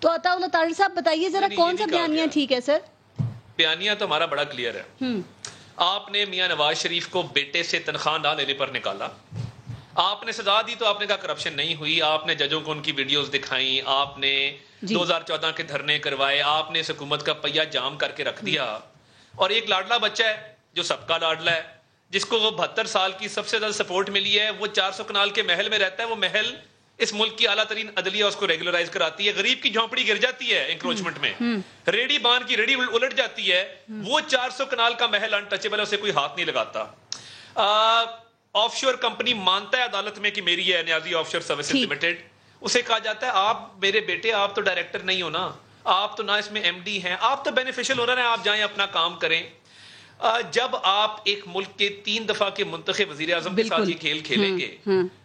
تو عطا اللہ طاہر صاحب بتائیے ذرا کون سا بیانیہ ٹھیک ہے سر؟ بیانیہ تو ہمارا بڑا کلیئر ہے. آپ نے میاں نواز شریف کو بیٹے سے تنخواہ نہ لینے پر نکالا, آپ نے سزا دی تو آپ نے کہا کرپشن نہیں ہوئی, آپ نے ججوں کو ان کی ویڈیوز دکھائیں, آپ نے 2014 کے دھرنے کروائے, آپ نے اس حکومت کا پہیہ جام کر کے رکھ دیا. اور ایک لاڈلا بچہ ہے جو سب کا لاڈلا ہے, جس کو وہ 72 سال کی سب سے زیادہ سپورٹ ملی ہے, وہ 400 کنال کے محل میں رہتا ہے, وہ محل اس ملک کی اعلیٰ ترین عدلیہ اس کو ریگولرائز کراتی ہے. غریب کی جھونپڑی گر جاتی ہے انکروچمنٹ میں, ریڑی باندھ کی ریڑی الٹ جاتی ہے, وہ 400 کنال کا محل انٹچیبل ہے, اسے کوئی ہاتھ نہیں لگاتا. آف شور کمپنی مانتا ہے عدالت میں کہ میری ہے نیازی آف شور سروسز لمیٹڈ, اسے کہا جاتا ہے آپ میرے بیٹے آپ تو ڈائریکٹر نہیں ہو نا, آپ تو نہ اس میں ایم ڈی ہیں, آپ تو بینیفیشل اونر ہیں, آپ جائیں اپنا کام کریں. جب آپ ایک ملک کے 3 دفعہ کے منتخب وزیر اعظم کے ساتھ یہ کھیل کھیلیں گے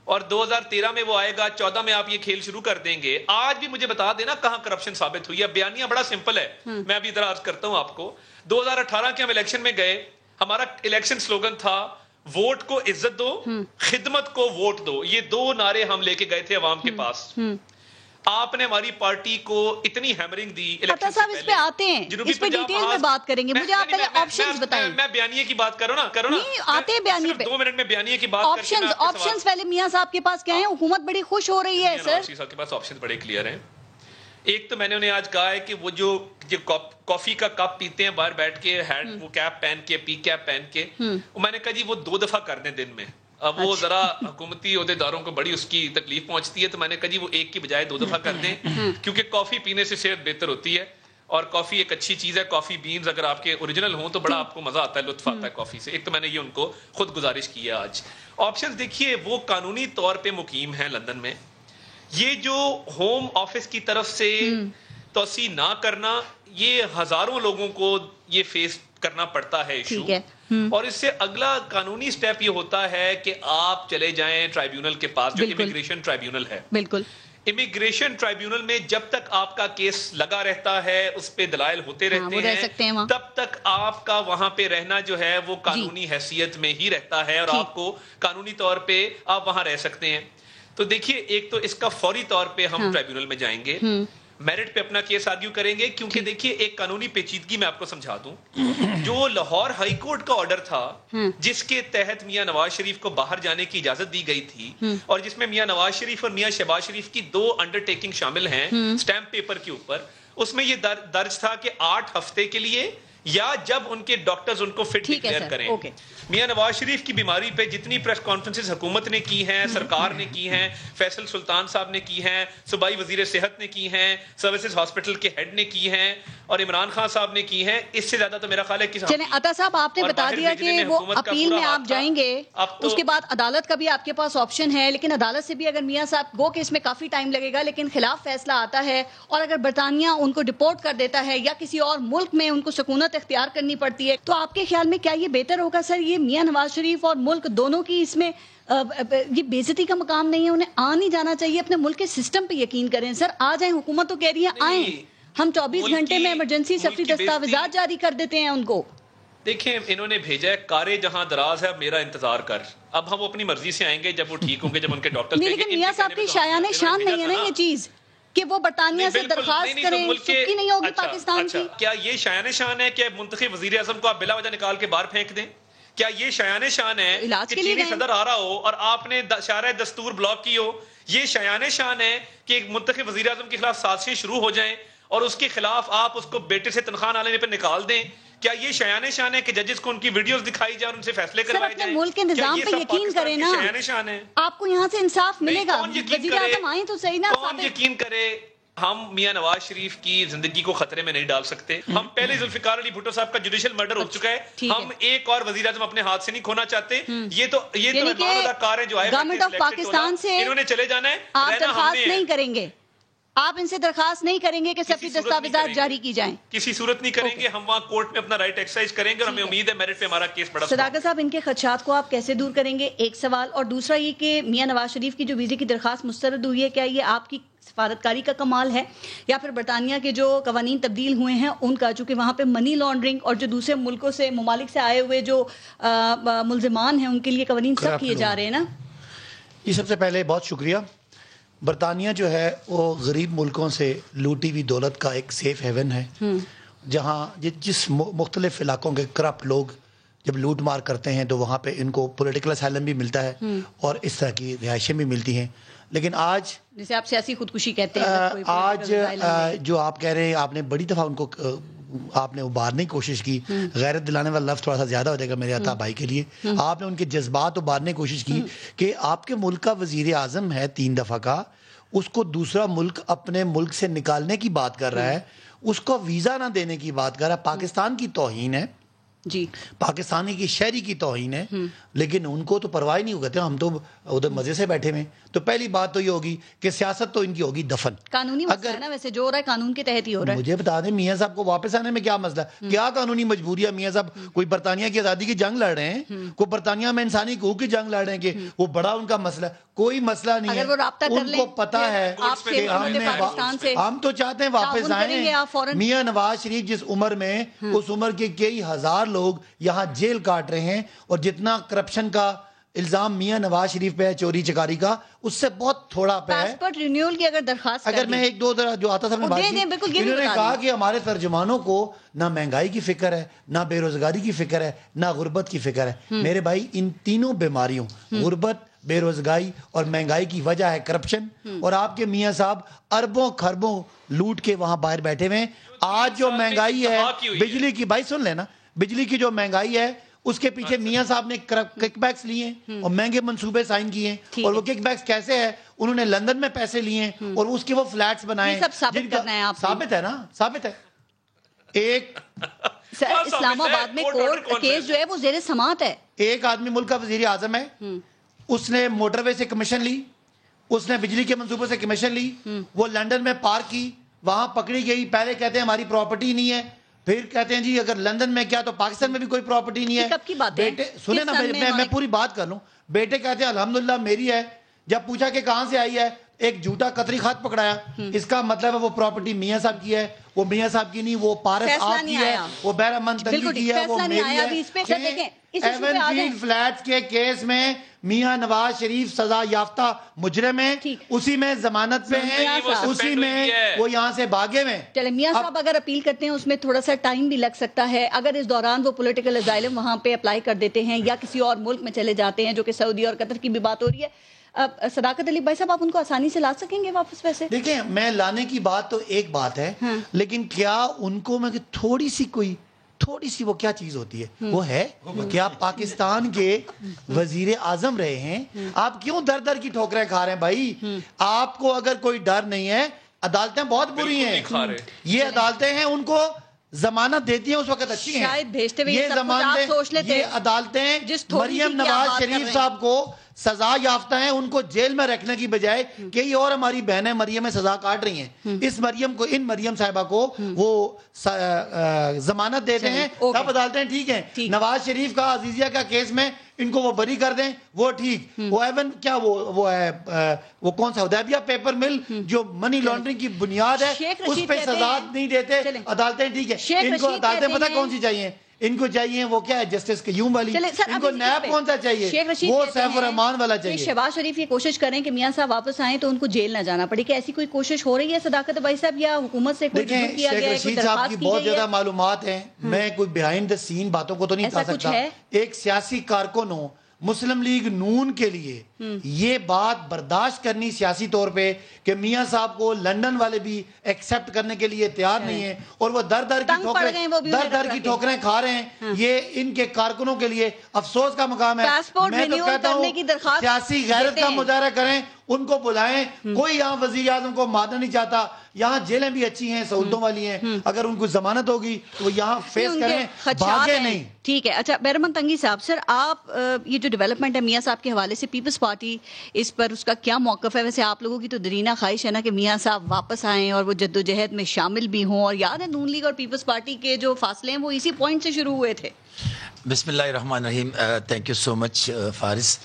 اور 2013 میں وہ آئے گا, 14 میں آپ یہ کھیل شروع کر دیں گے, آج بھی مجھے بتا دینا کہاں کرپشن ثابت ہوئی ہے. بیانیہ بڑا سمپل ہے, میں ابھی ادھر عرض کرتا ہوں آپ کو. 2018 کے ہم الیکشن میں گئے, ہمارا الیکشن سلوگن تھا ووٹ کو عزت دو, خدمت کو ووٹ دو. یہ 2 نعرے ہم لے کے گئے تھے عوام کے پاس. آپ نے ہماری پارٹی کو اتنی ہیمرنگ دی. عطا صاحب اس پہ آتے ہیں, اس پہ ڈیٹیل میں بات کریں گے, مجھے آپ پہلے آپشنز بتائیں. میں بیانیہ کی بات کروں نا نہیں آتے ہیں بیانیہ پہ, 2 منٹ میں بیانیہ کی بات کریں. آپشنز پہلے میاں صاحب کے پاس کیا ہیں؟ حکومت بڑی خوش ہو رہی ہے سر. صاحب کے پاس آپشنز بڑے کلیئر ہیں. ایک تو میں نے انہیں آج کہا ہے کہ وہ جو کافی کا کپ پیتے ہیں باہر بیٹھ کے, ہیڈ وہ کیپ پہن کے, پی کیپ پہن کے, میں نے کہا جی وہ 2 دفعہ کر دیں دن میں. اب وہ ذرا حکومتی عہدیداروں کو بڑی اس کی تکلیف پہنچتی ہے, تو میں نے کہا جی وہ 1 کی بجائے 2 دفعہ کر دیں, کیونکہ کافی پینے سے صحت بہتر ہوتی ہے, اور کافی ایک اچھی چیز ہے. کافی بینز اگر آپ کے اوریجنل ہوں تو بڑا آپ کو مزہ آتا ہے, لطف آتا ہے کافی سے. ایک تو میں نے یہ ان کو خود گزارش کی ہے. آج آپشنز دیکھیے, وہ قانونی طور پہ مقیم ہیں لندن میں. یہ جو ہوم آفس کی طرف سے توسیع نہ کرنا, یہ ہزاروں لوگوں کو یہ فیس کرنا پڑتا ہے ایشو. اور اس سے اگلا قانونی سٹیپ یہ ہوتا ہے کہ آپ چلے جائیں ٹرائیبیونل کے پاس, جو امیگریشن ٹرائیبیونل ہے. بالکل, امیگریشن ٹرائیبیونل میں جب تک آپ کا کیس لگا رہتا ہے, اس پہ دلائل ہوتے رہتے ہیں, تب تک آپ کا وہاں پہ رہنا جو ہے وہ قانونی حیثیت میں ہی رہتا ہے, اور آپ کو قانونی طور پہ آپ وہاں رہ سکتے ہیں. تو دیکھیے, ایک تو اس کا فوری طور پہ ہم ٹرائیبیونل میں جائیں گے, میرٹ پہ اپنا کیس آرگیو کریں گے, کیونکہ دیکھیے ایک قانونی پیچیدگی میں آپ کو سمجھا دوں. جو لاہور ہائی کورٹ کا آرڈر تھا جس کے تحت میاں نواز شریف کو باہر جانے کی اجازت دی گئی تھی, اور جس میں میاں نواز شریف اور میاں شہباز شریف کی 2 انڈرٹیکنگ شامل ہیں سٹیمپ پیپر کے اوپر, اس میں یہ درج تھا کہ 8 ہفتے کے لیے یا جب ان کے ڈاکٹرز ان کو فٹ ڈکلیئر کریں. میاں نواز شریف کی بیماری پہ جتنی پریس کانفرنسز حکومت نے کی ہیں, سرکار نے کی ہیں, فیصل سلطان صاحب نے کی ہیں, صوبائی وزیر صحت نے کی ہیں, سروسز ہاسپٹل کے ہیڈ نے کی ہیں, اور عمران خان صاحب نے کی ہیں. اس سے زیادہ تو میرا خیال ہے کہ چلیں عطا صاحب آپ نے بتا دیا کہ وہ اپیل میں آپ جائیں گے, اس کے بعد عدالت کا بھی آپ کے پاس آپشن ہے, لیکن عدالت سے بھی اگر میاں صاحب گو کہ اس میں کافی ٹائم لگے گا, لیکن خلاف فیصلہ آتا ہے, اور اگر برطانیہ ان کو ڈپورٹ کر دیتا ہے یا کسی اور ملک میں ان کو سکونت اختیار کرنی پڑتی ہے, تو آپ کے خیال میں کیا یہ بہتر ہوگا سر؟ یہ میاں نواز شریف اور ملک دونوں کی اس میں یہ بے عزتی کا مقام نہیں ہے, انہیں آ نہیں جانا چاہیے, اپنے ملک کے سسٹم پہ یقین کریں سر. آ جائیں, حکومت تو کہہ رہی ہے آئیں, ہم 24 گھنٹے میں ایمرجنسی سفری دستاویزات جاری کر دیتے ہیں ان کو. دیکھیں انہوں نے بھیجا ہے کارے جہاں دراز ہے میرا انتظار کر, اب ہم اپنی مرضی سے آئیں گے جب وہ ٹھیک ہوں گے, جب ان کے ڈاکٹر. لیکن میاں صاحب کی شایان شان نہیں ہے نا یہ چیز کہ وہ برطانیہ سے درخواست کریں, سکی نہیں ہوگی پاکستان کی. کیا یہ شایان شان ہے کہ منتخب وزیر اعظم کو آپ بلا وجہ نکال کے باہر پھینک دیں؟ کیا یہ شایان شان ہے کہ چینی صدر آ رہا ہو اور آپ نے شارع دستور بلاک کی ہو؟ یہ شایان شان ہے کہ ایک منتخب وزیر اعظم کے خلاف سازشیں شروع ہو جائیں اور اس کے خلاف آپ اس کو بیٹے سے تنخواہ نہ لینے پہ نکال دیں؟ کیا یہ شایان شان ہے کہ ججز کو ان کی ویڈیوز دکھائی جائے اور ان سے فیصلے کروائے جائیں؟ ملک کے نظام پہ یقین کریں نا, شایان شان ہے, آپ کو یہاں سے انصاف ملے گا. وزیر اعظم آئیں تو صحیح نا. کون یقین کرے؟ ہم میاں نواز شریف کی زندگی کو خطرے میں نہیں ڈال سکتے. ہم پہلے ذوالفقار علی بھٹو صاحب کا جوڈیشل مرڈر ہو چکا ہے, ہم ایک اور وزیر اعظم اپنے ہاتھ سے نہیں کھونا چاہتے. یہ تو مہمان اداکار ہیں جو آئے گورنمنٹ آف پاکستان سے انہوں نے چلے جانا ہے, آپ درخواست نہیں کریں گے, آپ ان سے درخواست نہیں کریں گے کہ سفری دستاویزات جاری کی جائیں, کسی صورت نہیں کریں گے. ہم وہاں کورٹ میں اپنا رائٹ ایکسرسائز کریں گے اور ہمیں امید ہے میرٹ پہ ہمارا کیس بڑا. صداقت صاحب ان کے خدشات کو آپ کیسے دور کریں گے؟ ایک سوال. اور دوسرا یہ کہ میاں نواز شریف کی جو ویزے کی درخواست مسترد ہوئی ہے, کیا یہ آپ کی سفارتکاری کا کمال ہے یا پھر برطانیہ کے جو قوانین تبدیل ہوئے ہیں ان کا, چونکہ وہاں پہ منی لانڈرنگ اور جو دوسرے ملکوں سے ممالک سے آئے ہوئے جو ملزمان ہیں ان کے لیے قوانین سب کیے جا رہے ہیں نا؟ یہ سب سے پہلے بہت شکریہ. برطانیہ جو ہے وہ غریب ملکوں سے لوٹی ہوئی دولت کا ایک سیف ہیون ہے، جہاں جس مختلف علاقوں کے کرپٹ لوگ جب لوٹ مار کرتے ہیں تو وہاں پہ ان کو پولیٹیکل اسائلم بھی ملتا ہے اور اس طرح کی رہائشیں بھی ملتی ہیں. لیکن آج جسے آپ سیاسی خودکشی کہتے ہیں، آج جو آپ کہہ رہے ہیں، آپ نے بڑی دفعہ ان کو آپ نے ابارنے کی کوشش کی. غیرت دلانے والا لفظ تھوڑا سا زیادہ ہو جائے گا میرے عطا بھائی کے لیے. آپ نے ان کے جذبات ابارنے کی کوشش کی کہ آپ کے ملک کا وزیر اعظم ہے 3 دفعہ کا، اس کو دوسرا ملک اپنے ملک سے نکالنے کی بات کر رہا ہے، اس کو ویزا نہ دینے کی بات کر رہا ہے. پاکستان کی توہین ہے، جی پاکستانی کی شہری کی توہین ہے، لیکن ان کو تو پرواہ نہیں ہو. کہتے ہیں ہم تو ادھر مزے سے بیٹھے ہوئے. تو پہلی بات تو یہ ہوگی کہ سیاست تو ان کی ہوگی دفن. قانونی مسئلہ ہے نا، ویسے جو ہو رہا ہے قانون کے تحت ہی ہو رہا ہے. مجھے بتا دیں میاں صاحب کو واپس آنے میں کیا مسئلہ ہے؟ کیا قانونی مجبوری ہے؟ میاں صاحب کوئی برطانیہ کی آزادی کی جنگ لڑ رہے ہیں، کوئی برطانیہ میں انسانی حقوق کی جنگ لڑ رہے ہیں کہ وہ بڑا ان کا مسئلہ ہے. کوئی مسئلہ نہیں ہے. ان کو پتا ہے کہ ہم تو چاہتے ہیں واپس آئیں. میاں نواز شریف جس عمر میں، اس عمر کے کئی ہزار لوگ یہاں جیل کاٹ رہے ہیں، اور جتنا کرپشن کا الزام میاں نواز شریف پہ ہے، چوری چکاری کا، اس سے بہت تھوڑا پہ ہے. پاسپورٹ رینیول کی اگر درخواست اگر میں ایک دو جو آتا تھا میں بات کی، انہوں نے کہا کہ ہمارے ترجمانوں کو نہ مہنگائی کی فکر ہے، نہ بے روزگاری کی فکر ہے، نہ غربت کی فکر ہے. میرے بھائی ان تینوں بیماریوں، غربت، بے روزگاری اور مہنگائی کی وجہ ہے کرپشن. اور آپ کے میاں صاحب اربوں خربوں لوٹ کے وہاں باہر بیٹھے ہوئے ہیں. آج جو مہنگائی ہے بجلی کی، بھائی سن لینا، بجلی کی جو مہنگائی ہے اس کے پیچھے میاں صاحب نے کک بیکس لیے ہیں اور مہنگے منصوبے سائن کیے ہیں. اور وہ کک بیکس کیسے ہے؟ انہوں نے لندن میں پیسے لیے ہیں اور اس کے وہ فلیٹس بنائے. ثابت ہے نا، ثابت ہے. ایک سر اسلام آباد میں کورٹ کیس جو ہے وہ زیر سماعت ہے. ایک آدمی ملک کا وزیر اعظم ہے، اس نے موٹر وے سے کمیشن لی، اس نے بجلی کے منصوبے سے کمیشن لی، وہ لندن میں پارک کی، وہاں پکڑی گئی. پہلے کہتے ہیں ہماری پراپرٹی نہیں ہے، پھر کہتے ہیں جی اگر لندن میں کیا تو پاکستان میں بھی کوئی پراپرٹی نہیں ہے. کب کی بات ہے؟ بیٹے سنیں نا، میں پوری بات کر لوں. بیٹے کہتے ہیں الحمدللہ میری ہے. جب پوچھا کہ کہاں سے آئی ہے، ایک جھوٹا قطری خط پکڑایا. اس کا مطلب ہے وہ پراپرٹی میاں صاحب کی ہے. وہ میاں صاحب کی نہیں، وہ پارس آپ کی ہے، وہ بحر منتقی کی ہے، وہ میری ہے. ایون فیلڈ فلیٹس کے کیس میں میاں نواز شریف سزا یافتہ مجرم ہیں، اسی میں ضمانت پہ ہیں، اسی میں وہ یہاں سے بھاگے ہوئے. چلے میاں صاحب اگر اپیل کرتے ہیں اس میں تھوڑا سا ٹائم بھی لگ سکتا ہے. اگر اس دوران وہ پولیٹیکل اسائلم وہاں پہ اپلائی کر دیتے ہیں یا کسی اور ملک میں چلے جاتے ہیں، جو کہ سعودی اور قطر کی بھی بات ہو رہی ہے، صداقت علی بھائی صاحب آپ ان کو آسانی سے لا سکیں گے واپس؟ ویسے دیکھیں، میں لانے کی بات تو ایک بات ہے، لیکن کیا ان کو میں تھوڑی سی وہ کیا چیز ہوتی ہے، وہ ہے کہ آپ پاکستان کے وزیر اعظم رہے ہیں، آپ کیوں در در کی ٹھوکریں کھا رہے ہیں بھائی؟ آپ کو اگر کوئی ڈر نہیں ہے، عدالتیں بہت بری ہیں، یہ عدالتیں ہیں ان کو ضمانت دیتی ہیں اس وقت اچھی ہیں. یہ ضمانتیں، یہ عدالتیں مریم نواز شریف صاحب کو سزا یافتہ ہیں، ان کو جیل میں رکھنے کی بجائے کئی اور ہماری بہنیں مریم میں سزا کاٹ رہی ہیں، اس مریم کو، ان مریم صاحبہ کو وہ ضمانت دیتے ہیں، تب عدالتیں ٹھیک ہیں. نواز شریف کا عزیزیہ کا کیس میں ان کو وہ بری کر دیں، وہ ٹھیک. وہ ایون کیا وہ ہے، وہ کون سا حدیبیہ پیپر مل جو منی لانڈرنگ کی بنیاد ہے، اس پہ سزا نہیں دیتے عدالتیں ٹھیک ہے. ان کو عدالتیں پتہ کون سی چاہیے؟ ان کو چاہیے وہ کیا ہے، جسٹس قیوم والی. ان کو نیب کون سا چاہیے؟ وہ سیف الرحمان والا چاہیے. شہباز شریف یہ کوشش کریں کہ میاں صاحب واپس آئیں تو ان کو جیل نہ جانا پڑے. کہ ایسی کوئی کوشش ہو رہی ہے صداقت بھائی صاحب، یا حکومت سے کوئی دیکھیں شیخ رشید صاحب کی بہت زیادہ معلومات ہیں، میں کوئی بیہائنڈ دا سین باتوں کو تو نہیں بتا سکتا. ایک سیاسی کارکن ہو، مسلم لیگ نون کے لیے یہ بات برداشت کرنی سیاسی طور پہ کہ میاں صاحب کو لندن والے بھی ایکسپٹ کرنے کے لیے تیار نہیں ہیں اور وہ در در کی ٹھوکریں کھا رہے ہیں، یہ ان کے کارکنوں کے لیے افسوس کا مقام ہے. میں تو کہتا ہوں سیاسی غیرت کا مظاہرہ کریں، ان کو بلائیں. کوئی یہاں وزیر اعظم کو مارنا نہیں چاہتا، یہاں جیلیں بھی اچھی ہیں، سہولتوں والی ہیں. اگر ان کو ضمانت ہوگی تو وہ یہاں فیس کریں، بھاگے نہیں. ٹھیک ہے. اچھا بہرمن تنگی صاحب، سر آپ یہ جو ڈیولپمنٹ ہے میاں صاحب کے حوالے سے، پیپلز پارٹی اس پر اس کا کیا موقف ہے؟ ویسے آپ لوگوں کی تو درینہ خواہش ہے نا کہ میاں صاحب واپس آئیں اور وہ جدوجہد میں شامل بھی ہوں، اور یاد ہے نون لیگ اور پیپلز پارٹی کے جو فاصلے ہیں وہ اسی پوائنٹ سے شروع ہوئے تھے. بسم اللہ الرحمن الرحیم. تھینک یو سو مچ فارس.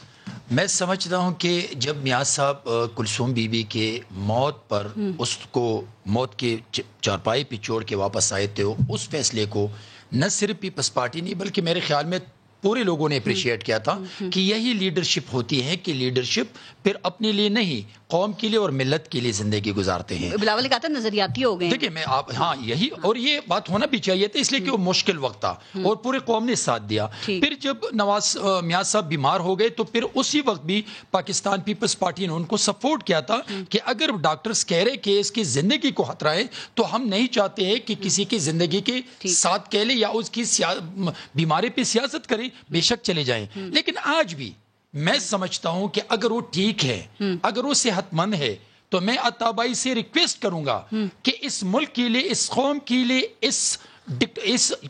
میں سمجھتا ہوں کہ جب میاں صاحب کلثوم بی بی کے موت پر اس کو موت کے چارپائی پہ چھوڑ کے واپس آئے تھے، اس فیصلے کو نہ صرف پیپلز پارٹی نہیں بلکہ میرے خیال میں پورے لوگوں نے اپریشیٹ کیا تھا کہ یہی لیڈرشپ ہوتی ہے کہ لیڈرشپ پھر اپنے لیے نہیں قوم کے لیے اور ملت کے لیے زندگی گزارتے ہیں. بلاول نے کہا تھا نظریاتی ہو گئے. دیکھیں میں آپ ہاں یہی اور یہ بات ہونا بھی چاہیے تھا اس لیے کہ وہ مشکل وقت تھا اور پورے قوم نے ساتھ دیا. پھر جب نواز میاں صاحب بیمار ہو گئے تو پھر اسی وقت بھی پاکستان پیپلز پارٹی نے ان کو سپورٹ کیا تھا کہ اگر ڈاکٹرز کہہ رہے کہ اس کی زندگی کو خطرہ ہے تو ہم نہیں چاہتے ہیں کہ کسی کی زندگی کے ساتھ کہہ لے یا اس کی بیماری پہ سیاست کرے. بے شک چلے جائیں لیکن آج بھی میں سمجھتا ہوں کہ اگر وہ ٹھیک ہے اگر وہ صحت مند ہے تو میں عطا بھائی سے ریکویسٹ کروں گا کہ اس ملک کے لیے اس قوم کے لیے اس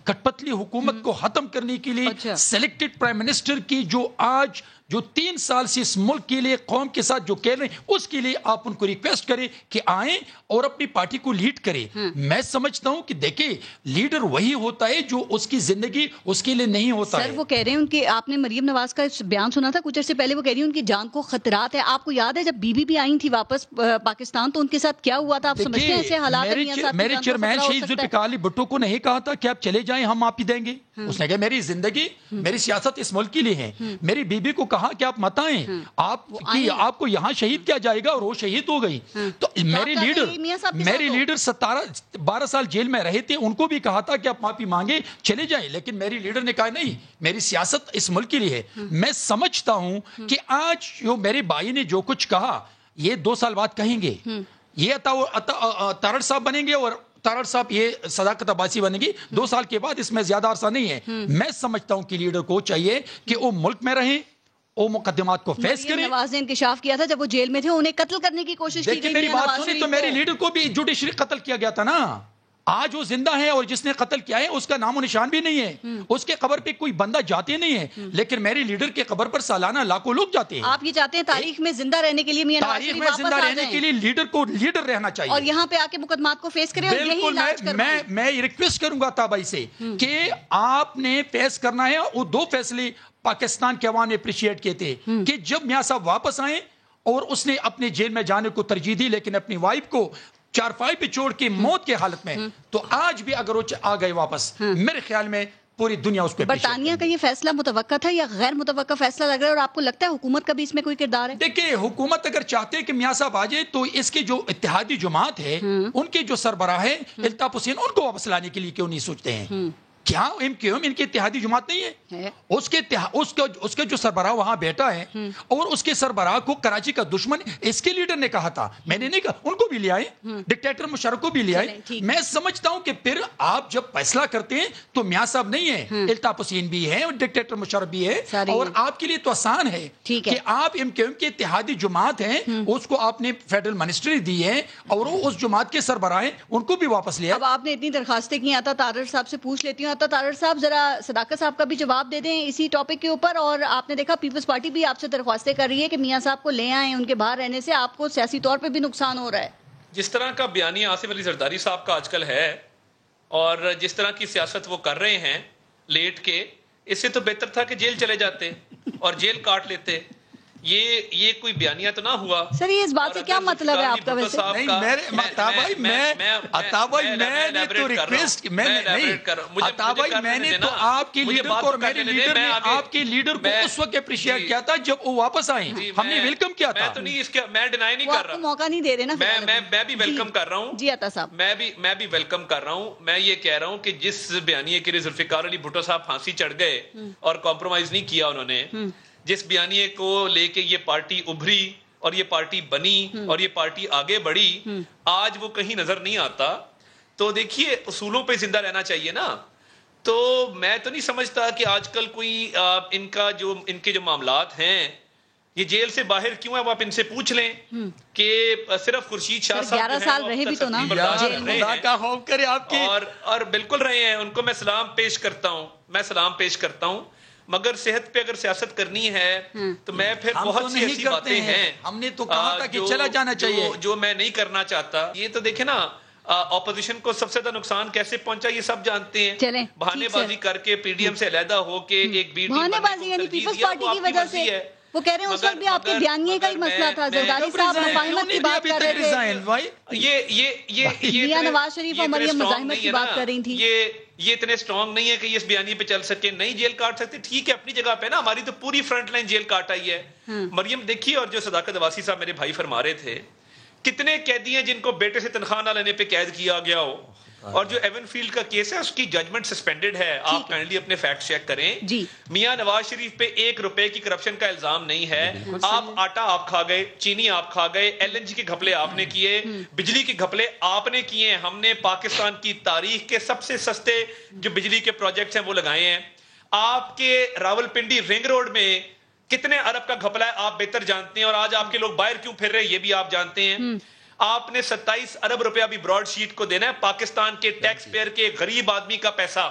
کٹ پتلی حکومت کو ختم کرنے کے لیے سلیکٹڈ پرائم منسٹر کی جو 3 سال سے اس ملک کے لیے قوم کے ساتھ جو کہہ رہے ہیں اس کے لیے آپ ان کو ریکویسٹ کریں کہ آئیں اور اپنی پارٹی کو لیڈ کریں. میں سمجھتا ہوں کہ دیکھیں لیڈر وہی ہوتا ہے جو اس کی زندگی اس کے لیے نہیں ہوتا ہے. سر وہ کہہ رہے ہیں ان کے آپ نے مریم نواز کا بیان سنا تھا کچھ عرصے پہلے وہ کہہ رہی ہیں ان کی جان کو خطرات ہے. آپ کو یاد ہے جب بی بی آئی تھی واپس پاکستان تو ان کے ساتھ کیا ہوا تھا؟ آپ سمجھتے ہیں ایسے حالات میرے چیئرمین شہید ذوالفقار علی بھٹو کو نہیں کہا تھا کہ آپ چلے جائیں ہم آپ ہی دیں گے. اس نے کہا میری زندگی میری سیاست اس ملک کے لیے ہے. میری بیوی کو کہا کہ آپ مت آئیں آپ کو یہاں شہید کیا جائے گا اور وہ شہید ہو گئی. تو میری لیڈر 12 سال جیل میں رہے تھے ان کو بھی کہا تھا کہ آپ معافی مانگے چلے جائیں لیکن میری لیڈر نے کہا نہیں میری سیاست اس ملک کے لیے ہے. میں سمجھتا ہوں کہ آج جو میرے بھائی نے جو کچھ کہا یہ 2 سال بعد کہیں گے یہ تارڑ صاحب بنیں گے اور تارڑ صاحب یہ صداقت عباسی بنے گی 2 سال کے بعد. اس میں زیادہ عرصہ نہیں ہے. میں سمجھتا ہوں کہ لیڈر کو چاہیے کہ وہ ملک میں رہیں وہ مقدمات کو فیس کریں. نواز نے انکشاف کیا تھا جب وہ جیل میں تھے انہیں قتل کرنے کی کوشش کی گئی. میری بات سنی تو میری لیڈر کو بھی جوڈیشری قتل کیا گیا تھا نا. آج وہ زندہ ہے اور جس نے قتل کیا ہے اس کا نام و نشان بھی نہیں ہے. اس کے قبر پہ کوئی بندہ جاتے نہیں ہے لیکن میری لیڈر کے قبر پر سالانہ لاکھوں لوگ جاتے ہیں. آپ یہ چاہتے ہیں تاریخ میں زندہ رہنے کے لیے میاں نواز شریف واپس آ جائیں؟ تاریخ میں زندہ رہنے کے لیے لیڈر کو لیڈر رہنا چاہیے اور یہاں پہ آ کے مقدمات کو فیس کریں اور یہی علاج کروائیں. میں ریکویسٹ کروں گا عطا بھائی سے کہ آپ نے فیس کرنا ہے. وہ 2 فیصلے پاکستان کے عوام نے اپریشیٹ کیے تھے کہ جب میاں صاحب واپس آئیں اور اس نے اپنے جیل میں جانے کو ترجیح دی لیکن اپنی وائف کو چارپائی پہ چھوڑ کے موت کے حالت میں. تو آج بھی اگر وہ آ گئے واپس میرے خیال میں پوری دنیا اس پہ. برطانیہ کا یہ فیصلہ متوقع تھا یا غیر متوقع فیصلہ لگ رہا ہے اور آپ کو لگتا ہے حکومت کا بھی اس میں کوئی کردار ہے؟ دیکھیں حکومت اگر چاہتے کہ میاں صاحب آ جائے تو اس کے جو اتحادی جماعت ہے ان کے جو سربراہ ہے الطاف حسین ان کو واپس لانے کے لیے کیوں نہیں سوچتے ہیں؟ کیا ایم کیو ایم ان کی اتحادی جماعت نہیں ہے؟ اس کے جو سربراہ وہاں بیٹھا ہے اور اس کے سربراہ کو کراچی کا دشمن اس کے لیڈر نے کہا تھا. میں نے نہیں کہا. ان کو بھی لے آئے ڈکٹیٹر مشرف کو بھی لے آئے. میں سمجھتا ہوں کہ پھر آپ جب فیصلہ کرتے ہیں تو میاں صاحب نہیں ہے الطاف حسین بھی ہے اور ڈکٹیٹر مشرف بھی ہے اور آپ کے لیے تو آسان ہے کہ آپ ایم کیو ایم کی اتحادی جماعت ہیں اس کو آپ نے فیڈرل منسٹری دی ہے اور وہ اس جماعت کے سربراہ ہیں ان کو بھی واپس لے آئے. اب آپ نے اتنی درخواستیں کی آتا تارڑ صاحب سے پوچھ لیتی ہوں. تارڑ صاحب ذرا صداقت صاحب کا بھی جواب دے دیں اسی ٹاپک کے اوپر. اور آپ نے دیکھا پیپلز پارٹی بھی آپ سے درخواستیں کر رہی ہے کہ میاں صاحب کو لے آئیں. ان کے باہر رہنے سے آپ کو سیاسی طور پہ بھی نقصان ہو رہا ہے. جس طرح کا بیانیہ آصف علی زرداری صاحب کا آج کل ہے اور جس طرح کی سیاست وہ کر رہے ہیں لیٹ کے, اس سے تو بہتر تھا کہ جیل چلے جاتے اور جیل کاٹ لیتے. یہ کوئی بیانیہ تو نہ ہوا. سر یہ اس بات سے کیا مطلب ہے آپ کا؟ ویسے میں نے تو آپ کے لیڈر کو اور میرے لیڈر نے آپ کے لیڈر کو اس وقت اپریشیٹ کیا تھا جب وہ واپس آئیں. ہم نے ویلکم کیا تھا. میں تو نہیں اس کا میں ڈینائی نہیں کر رہا. موقع نہیں دے رہے نا. میں بھی ویلکم کر رہا ہوں. جی عطا صاحب میں بھی ویلکم کر رہا ہوں. میں یہ کہہ رہا ہوں کہ جس بیانیے کے لیے ذوالفقار علی بھٹو صاحب پھانسی چڑھ گئے اور کمپرومائز نہیں کیا انہوں نے, جس بیانیے کو لے کے یہ پارٹی ابھری اور یہ پارٹی بنی اور یہ پارٹی آگے بڑھی, آج وہ کہیں نظر نہیں آتا. تو دیکھیے اصولوں پہ زندہ رہنا چاہیے نا. تو میں تو نہیں سمجھتا کہ آج کل کوئی ان کے جو معاملات ہیں یہ جیل سے باہر کیوں ہے, وہ آپ ان سے پوچھ لیں کہ صرف خورشید شاہ صاحب 11 سال رہے بھی تو نا خدا کا خوف کرے آپ کے. اور بالکل رہے ہیں, ان کو میں سلام پیش کرتا ہوں. مگر صحت پہ اگر سیاست کرنی ہے تو میں پھر بہت سی ایسی باتیں ہیں ہم نے تو کہا تھا کہ چلا جانا چاہیے جو میں نہیں کرنا چاہتا. یہ تو دیکھیں نا اپوزیشن کو سب سے زیادہ نقصان کیسے پہنچا یہ سب جانتے ہیں. بہانے بازی کر کے پی ڈی ایم سے علیحدہ ہو کے ایک بی بہانے بازی یعنی پیپلز پارٹی کی وجہ سے وہ کہہ رہے ہیں اس وقت بھی آپ کے بیانیے کا ہی مسئلہ تھا. زرداری صاحب مفاہمت کی بات کر رہے تھے, یہ میاں نواز شریف اور مریم مزاحمت کی بات کر رہی تھی. یہ اتنے سٹرونگ نہیں ہے کہ یہ اس بیانیے پہ چل سکے, نہیں جیل کاٹ سکتے, ٹھیک ہے اپنی جگہ پہ نا, ہماری تو پوری فرنٹ لائن جیل کاٹ آئی ہے. مریم دیکھیے, اور جو صداقت عباسی صاحب میرے بھائی فرما رہے تھے, کتنے قیدی ہیں جن کو بیٹے سے تنخواہ نہ لینے پہ قید کیا گیا ہو, اور جو ایون فیلڈ کا کیس ہے اس کی ججمنٹ سسپینڈڈ ہے. آپ کائنڈلی اپنے فیکٹ چیک کریں. میاں نواز شریف پہ 1 روپے کی کرپشن کا الزام نہیں ہے. آپ آٹا آپ کھا گئے, چینی آپ کھا گئے, LNG کے گھپلے آپ نے کیے, بجلی کے گھپلے آپ نے کیے. ہم نے پاکستان کی تاریخ کے سب سے سستے جو بجلی کے پروجیکٹس ہیں وہ لگائے ہیں. آپ کے راولپنڈی رنگ روڈ میں کتنے ارب کا گھپلا ہے آپ بہتر جانتے ہیں, اور آج آپ کے لوگ باہر کیوں پھر رہے ہیں یہ بھی آپ جانتے ہیں. آپ نے 27 ارب روپیہ بھی براڈ شیٹ کو دینا ہے, پاکستان کے ٹیکس پیئر کے غریب آدمی کا پیسہ.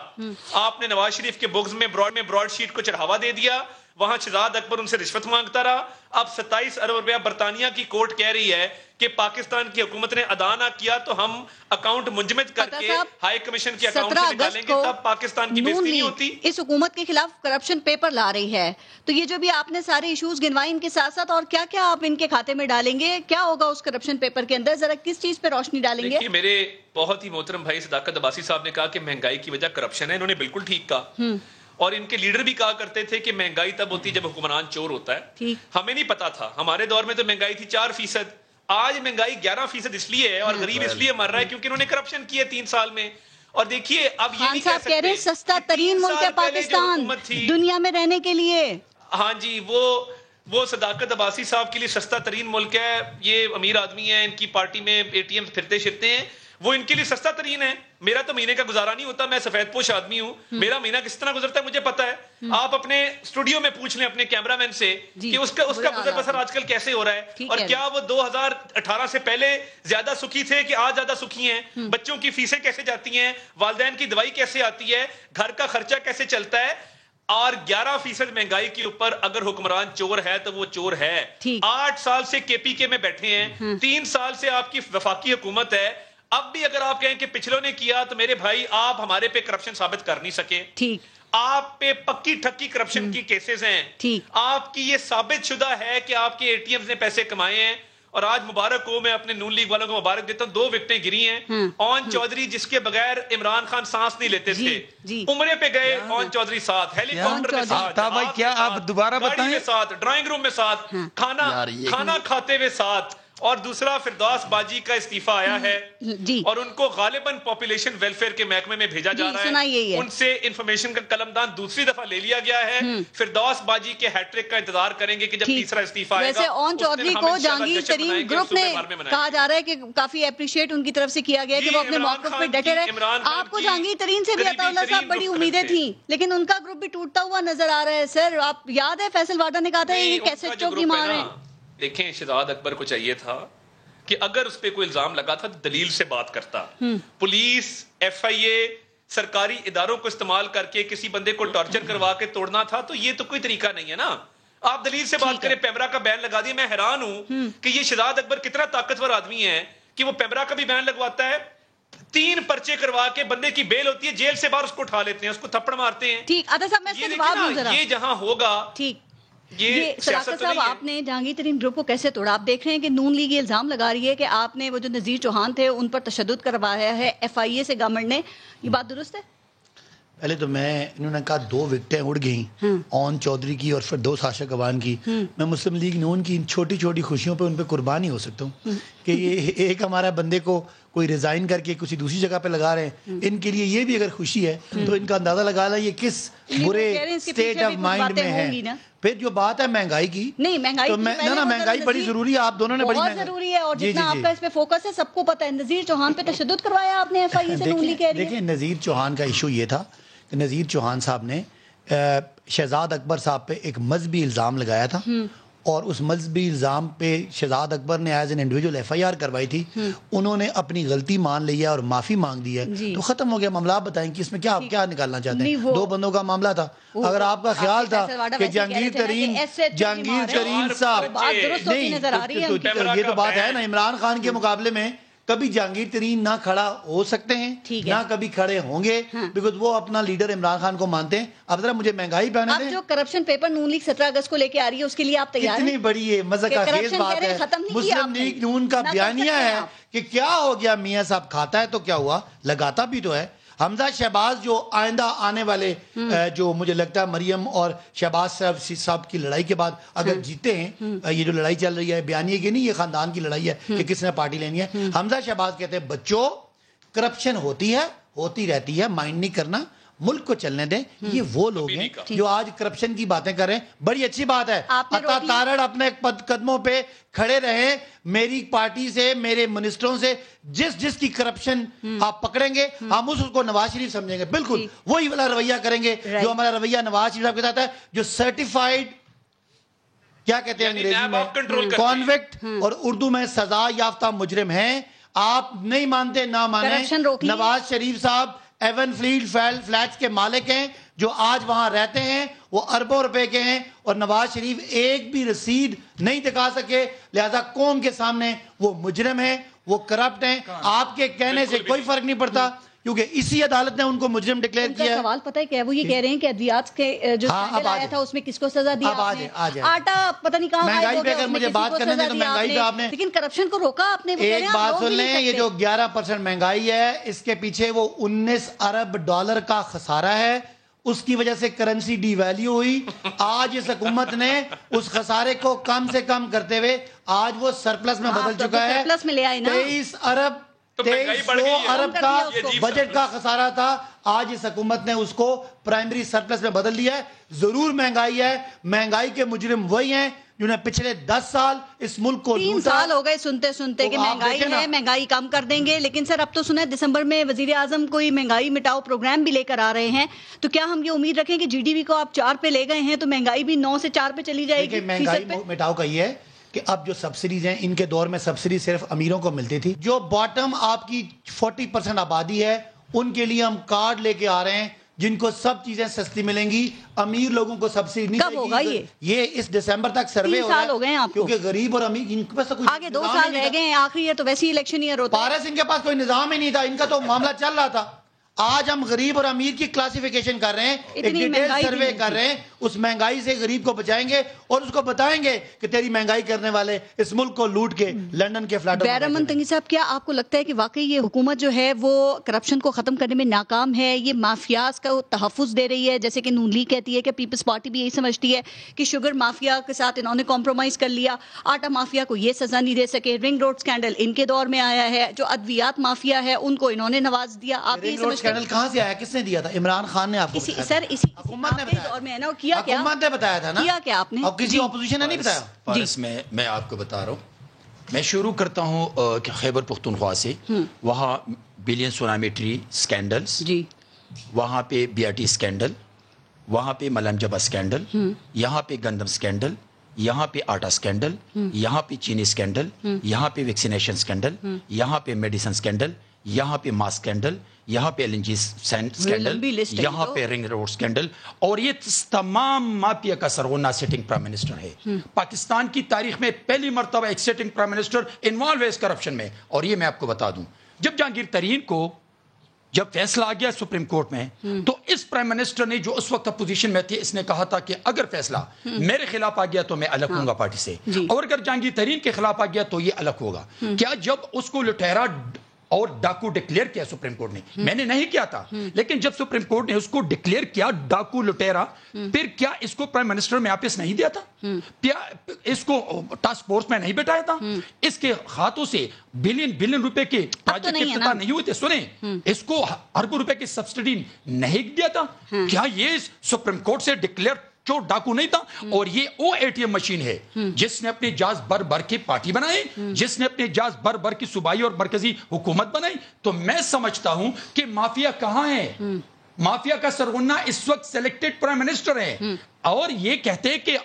آپ نے نواز شریف کے بغض میں براڈ شیٹ کو چڑھاوا دے دیا, وہاں شہزاد اکبر ان سے رشوت مانگتا رہا. اب 27 ارب روپیہ برطانیہ کی کورٹ کہہ رہی ہے کہ پاکستان کی حکومت نے ادا نہ کیا تو ہم اکاؤنٹ منجمد کر کے ہائی کمیشن کے اکاؤنٹ سے نکالیں گے, تب پاکستان کی بےزتی نہیں ہوتی. اس حکومت کے خلاف کرپشن پیپر لا رہی ہے, تو یہ جو بھی آپ نے سارے ایشوز گنوائے ان کے ساتھ ساتھ اور کیا کیا آپ ان کے کھاتے میں ڈالیں گے, کیا ہوگا اس کرپشن پیپر کے اندر, ذرا کس چیز پہ روشنی ڈالیں گے؟ میرے بہت ہی محترم بھائی صداقت عباسی صاحب نے کہا کہ مہنگائی کی وجہ کرپشن ہے, انہوں نے بالکل ٹھیک کہا. اور ان کے لیڈر بھی کہا کرتے تھے کہ مہنگائی تب ہوتی ہے جب حکمران چور ہوتا ہے. ہمیں نہیں پتا تھا, ہمارے دور میں تو مہنگائی تھی 4%, آج مہنگائی 11% اس لیے ہے, اور غریب اس لیے مر رہا ہے کیونکہ انہوں نے کرپشن کیے 3 سال میں. اور دیکھیے اب یہ نہیں کہہ کہہ رہے سستا ترین ملک ہے پاکستان دنیا میں رہنے کے لیے. ہاں جی, وہ صداقت عباسی صاحب کے لیے سستا ترین ملک ہے. یہ امیر آدمی ہیں, ان کی پارٹی میں ATM پھرتے شرتے ہیں, وہ ان کے لیے سستا ترین ہے. میرا تو مہینے کا گزارا نہیں ہوتا, میں سفید پوش آدمی ہوں, میرا مہینہ کس طرح گزرتا ہے مجھے پتا ہے. آپ اپنے اسٹوڈیو میں پوچھ لیں اپنے کیمرہ مین سے کہ اس کا گزر بسر آج کل کیسے ہو رہا ہے, اور کیا وہ 2018 سے پہلے زیادہ سکھی تھے کہ آج زیادہ سکھی ہیں, بچوں کی فیسیں کیسے جاتی ہیں, والدین کی دوائی کیسے آتی ہے, گھر کا خرچہ کیسے چلتا ہے. اور 11% مہنگائی کے اوپر اگر حکمران چور ہے تو وہ چور ہے. 8 سال سے KPK میں بیٹھے ہیں, 3 سال سے آپ کی وفاقی حکومت ہے. اب بھی اگر آپ کہیں کہ پچھلوں نے کیا تو میرے بھائی آپ ہمارے پہ کرپشن ثابت کر نہیں سکے. آپ پہ پکی ٹھکی کرپشن کی کیسز ہیں, آپ کی یہ ثابت شدہ ہے کہ آپ کے ATMs نے پیسے کمائے ہیں. اور آج مبارک ہو, میں اپنے نون لیگ والوں کو مبارک دیتا ہوں, 2 وکٹیں گری ہیں. اون چودھری جس کے بغیر عمران خان سانس نہیں لیتے تھے, عمرے پہ گئے اون چودھری ساتھ, ہیلی کاپٹر میں ساتھ, کیا آپ دوبارہ بتائیں, ساتھ ڈرائنگ روم میں ساتھ, کھانا کھاتے ہوئے ساتھ. اور دوسرا فردوس باجی کا استعفیٰ آیا ہے, اور ان کو غالباً پاپولیشن ویلفیئر کے محکمے میں بھیجا جا رہا ہے. ان سے انفارمیشن کا قلمدان دوسری دفعہ لے لیا گیا ہے. فردوس باجی کے ہیٹ ٹرک کا انتظار کریں گے کہ جب تیسرا استعفیٰ آئے گا. ویسے اون چودھری کو جہانگیر ترین گروپ نے کہا جا رہا ہے کہ کافی اپریشیٹ ان کی طرف سے کیا گیا کہ وہ اپنے موقف پہ ڈٹے رہے. آپ کو جہانگیر ترین سے بھی عطا اللہ صاحب بڑی امیدیں تھیں, لیکن ان کا گروپ بھی ٹوٹتا ہوا نظر آ رہا ہے. سر آپ یاد ہے فیصل واڈا نے کہا تھا یہ کیسے چوکی مار رہے ہیں. دیکھیں شہزاد اکبر کو چاہیے تھا کہ اگر اس پہ کوئی الزام لگا تھا تو دلیل سے بات کرتا. پولیس, FIA, سرکاری اداروں کو استعمال کر کے کسی بندے کو ٹارچر کروا کے توڑنا تھا, تو یہ تو کوئی طریقہ نہیں ہے نا. آپ دلیل سے بات کریں. پیمرا کا بین لگا دیا. میں حیران ہوں کہ یہ شہزاد اکبر کتنا طاقتور آدمی ہے کہ وہ پیمرا کا بھی بین لگواتا ہے, 3 پرچے کروا کے بندے کی بیل ہوتی ہے, جیل سے باہر اس کو اٹھا لیتے ہیں, اس کو تھپڑ مارتے ہیں. یہ جہاں ہوگا. یہ صداقت صاحب آپ نے جہانگیر ترین گروپ کو کیسے توڑا؟ آپ دیکھ رہے ہیں کہ نون لیگ یہ الزام لگا رہی ہے کہ آپ نے وہ جو نذیر چوہان تھے ان پر تشدد کروایا ہے FIA سے گورنمنٹ نے, یہ بات درست ہے؟ پہلے تو انہوں نے کہا 2 وکٹیں اڑ گئیں, اون چودھری کی اور فردوس آشق عوان کی. میں مسلم لیگ نون کی ان چھوٹی چھوٹی خوشیوں پہ ان پہ قربانی ہو سکتا ہوں کہ یہ ایک ہمارا بندے کو کوئی ریزائن کر کے کسی دوسری جگہ پہ لگا رہے ہیں. ان کے لیے یہ بھی اگر خوشی ہے تو ان کا اندازہ لگا لا یہ کس برے اسٹیٹ آف مائنڈ میں ہے. پھر جو بات ہے مہنگائی کی, نہیں مہنگائی بڑی ضروری ہے, آپ دونوں نے بڑی ضروری ہے, اور جتنا آپ کا اس پہ فوکس ہے سب کو پتہ ہے. نذیر چوہان پہ تشدد کروایا آپ نے FIA سے, نون لیگ کہہ رہی ہے. دیکھیں نذیر چوہان کا ایشو یہ تھا کہ نذیر چوہان صاحب نے شہزاد اکبر صاحب پہ ایک مذہبی الزام لگایا تھا, اور اس مذہبی الزام پہ شہزاد اکبر نے ایز این انڈیویجول FIR کروائی تھی. انہوں نے اپنی غلطی مان لی ہے اور معافی مانگ دی ہے, تو ختم ہو گیا معاملہ. آپ بتائیں کہ اس میں کیا نکالنا چاہتے ہیں؟ 2 بندوں کا معاملہ تھا. اگر آپ کا خیال تھا کہ جہانگیر ترین صاحب نہیں, یہ تو بات ہے نا, عمران خان کے مقابلے میں کبھی جہانگیر ترین نہ کھڑا ہو سکتے ہیں نہ کبھی کھڑے ہوں گے, بیکاز وہ اپنا لیڈر عمران خان کو مانتے ہیں. اب ذرا مجھے مہنگائی پہ آنے دیں. اب جو کرپشن پیپر نون لیگ 17 اگست کو لے کے آ رہی ہے اس کے لیے آپ تیار ہیں؟ کتنی بڑی ہے مزہ کا خیز بات ہے. مسلم لیگ نون کا بیانیہ ہے کہ کیا ہو گیا, میاں صاحب کھاتا ہے تو کیا ہوا, لگاتا بھی تو ہے. حمزہ شہباز جو آئندہ آنے والے جو مجھے لگتا ہے مریم اور شہباز صاحب کی لڑائی کے بعد اگر جیتے ہیں، یہ جو لڑائی چل رہی ہے بیانیے کی نہیں، یہ خاندان کی لڑائی ہے کہ کس نے پارٹی لینی ہے. حمزہ شہباز کہتے ہیں بچوں کرپشن ہوتی ہے، ہوتی رہتی ہے، مائنڈ نہیں کرنا، ملک کو چلنے دیں. یہ وہ لوگ ہیں جو آج کرپشن کی باتیں کر رہے ہیں. بڑی اچھی بات ہے، عطا تارڑ اپنے قدموں پہ کھڑے رہیں. میری پارٹی سے، میرے منسٹروں سے جس کی کرپشن آپ پکڑیں گے ہم اس کو نواز شریف سمجھیں گے. بالکل وہی والا رویہ کریں گے جو ہمارا رویہ نواز شریف صاحب کے ساتھ ہے، جو سرٹیفائیڈ کیا کہتے ہیں انگریزی میں کانوکٹ اور اردو میں سزا یافتہ مجرم ہیں. آپ نہیں مانتے نہ مانیں. نواز شریف صاحب ایون فلیٹ فلیٹس کے مالک ہیں جو آج وہاں رہتے ہیں، وہ اربوں روپے کے ہیں، اور نواز شریف ایک بھی رسید نہیں دکھا سکے. لہذا قوم کے سامنے وہ مجرم ہیں، وہ کرپٹ ہیں. آپ کے کہنے سے کوئی فرق نہیں پڑتا کیونکہ اسی عدالت نے ان کو مجرم ڈکلیئر کیا ہے. سوال پتہ ہے کیا، وہ یہ کہہ رہے ہیں کہ ادویات کے جو اسکینڈل آیا تھا اس میں کس کو سزا دیا آپ نے؟ آٹا پتہ نہیں کہاں مہنگائی پہ اگر مجھے بات کرنے دیں تو مہنگائی پہ آپ نے، لیکن کرپشن کو روکا آپ نے. ایک بات سن لیں، یہ جو 11% مہنگائی ہے اس کے پیچھے وہ 19 ارب ڈالر کا خسارہ ہے. اس کی وجہ سے کرنسی ڈی ویلیو ہوئی. آج اس حکومت نے اس خسارے کو کم سے کم کرتے ہوئے آج وہ سرپلس میں بدل چکا ہے. 23 ارب 2300 ارب کا بجٹ کا خسارہ تھا، آج اس حکومت نے اس کو پرائمری سرپلس میں بدل دیا ہے. ضرور مہنگائی ہے، مہنگائی کے مجرم وہی ہیں جنہیں پچھلے 10 سال اس ملک کو 3 سال ہو گئے سنتے کہ مہنگائی ہے، مہنگائی کم کر دیں گے. لیکن سر اب تو سنا ہے دسمبر میں وزیر اعظم کوئی مہنگائی مٹاؤ پروگرام بھی لے کر آ رہے ہیں. تو کیا ہم یہ امید رکھیں کہ جی ڈی پی کو آپ 4 پہ لے گئے ہیں تو مہنگائی بھی 9 سے 4 پہ چلی جائے گی؟ مہنگائی مٹاؤ کا یہ ہے کہ اب جو سبسڈیز ہیں، ان کے دور میں سبسڈی صرف امیروں کو ملتی تھی. جو باٹم آپ کی 40% آبادی ہے ان کے لیے ہم کارڈ لے کے آ رہے ہیں جن کو سب چیزیں سستی ملیں گی. امیر لوگوں کو سبسڈی نہیں کب ہوگا یہ اس دسمبر تک سروے ہو رہا ہے کیونکہ غریب اور امیر ان کے پاس کوئی آگے 2 سال رہ گئے ہیں، آخری ہے تو ویسی الیکشن ایئر ہوتا ہے. پارس ان کے پاس کوئی نظام ہی نہیں تھا، ان کا تو معاملہ چل رہا تھا. آج ہم غریب اور امیر کی کلاسیفیکیشن کر رہے ہیں، ایک ڈیٹیل سروے کر رہے ہیں. اس مہنگائی سے غریب کو بچائیں گے اور اس کو بتائیں گے کہ تیری مہنگائی کرنے والے اس ملک کو لوٹ کے لندن کے فلیٹوں میں. بیرمن تنگی صاحب، کیا آپ کو لگتا ہے کہ واقعی یہ حکومت جو ہے وہ کرپشن کو ختم کرنے میں ناکام ہے؟ یہ مافیاز کا تحفظ دے رہی ہے، جیسے کہ نون لیگ کہتی ہے کہ پیپلز پارٹی بھی یہی سمجھتی ہے کہ شوگر مافیا کے ساتھ انہوں نے کمپرومائز کر لیا، آٹا مافیا کو یہ سزا نہیں دے سکے، رنگ روڈ اسکینڈل ان کے دور میں آیا ہے، جو ادویات مافیا ہے ان کو انہوں نے نواز دیا. آپ یہ سمجھتے ہیں کہاں سے آیا؟ کس نے دیا تھا؟ عمران خان نے آپ کو سر اسی حکومت نے دور میں ہے نا. کیا حکومت نے بتایا تھا نا، کیا کیا آپ نے؟ اور کسی اپوزیشن نے نہیں بتایا. فارس میں آپ کو بتا رہا ہوں. میں شروع کرتا ہوں کہ خیبر پختونخوا سے. وہاں بلین سونامی ٹری سکینڈلز، وہاں پہ بی آر ٹی سکینڈل، وہاں پہ ملم جبا سکینڈل، یہاں پہ گندم سکینڈل، یہاں پہ آٹا سکینڈل، یہاں پہ چینی سکینڈل، یہاں پہ ویکسینیشن سکینڈل، یہاں پہ میڈیسن سکینڈل، یہاں پہ ماسک سکینڈل، یہاں پہ ایل این جی سکینڈل، یہاں پہ رنگ روڈ سکینڈل. اور یہ تمام مافیا کا سرغنہ سٹنگ پرائم منسٹر ہے. پاکستان کی تاریخ میں پہلی مرتبہ ایک سٹنگ پرائم منسٹر انوالو ہے اس کرپشن میں. اور یہ میں آپ کو بتا دوں، جب جہانگیر ترین کو جب فیصلہ آ گیا سپریم کورٹ میں تو اس پرائم منسٹر نے جو اس وقت اپوزیشن میں تھے، اس نے کہا تھا کہ اگر فیصلہ میرے خلاف آ گیا تو میں الگ ہوں گا پارٹی سے، اور اگر جہانگیر ترین کے خلاف آ گیا تو یہ الگ ہوگا. کیا جب اس کو لٹیرا اور ڈاکو ڈکلیئر کیا سپریم کورٹ نے، میں نے نہیں کیا تھا، لیکن جب سپریم کورٹ نے اس کو ڈکلیئر کیا ڈاکو لٹیرا، پھر کیا اس کو پرائم منسٹر میں واپس نہیں دیا تھا؟ کیا اس کو ٹاسک فورس میں نہیں بٹھایا تھا؟ اس کے ہاتھوں سے بلین روپے کے پروجیکٹ افتتاح نہیں ہوئے تھے؟ سنیں، اس کو اربوں روپے کی سبسڈی نہیں دیا تھا؟ کیا یہ سپریم کورٹ سے ڈکلیئر چور ڈاکو نہیں تھا؟ اور یہ او اے ٹی ایم مشین ہے جس نے اپنے جاز بھر کے پارٹی بنائے، جس نے اپنے جاز بھر کی صوبائی اور مرکزی حکومت بنائی. تو میں سمجھتا ہوں کہ مافیا کہاں ہے؟ مافیا کا سرغنہ اس وقت سلیکٹڈ پرائم منسٹر ہے. اور یہ کہتے ہیں کہ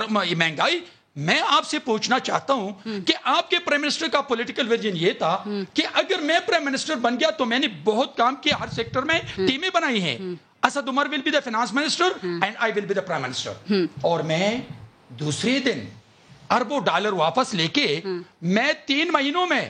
مہنگائی، میں آپ سے پوچھنا چاہتا ہوں کہ آپ کے پرائم منسٹر کا پولیٹیکل ویژن یہ تھا کہ اگر میں پرائم منسٹر بن گیا تو میں نے بہت کام کیا، ہر سیکٹر میں ٹیمیں بنائی ہیں. Asad Umar will be the finance minister and I will be the prime minister. اور میں دوسرے دن اربوں ڈالر واپس لے کے میں 3 مہینوں میں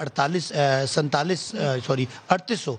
3800।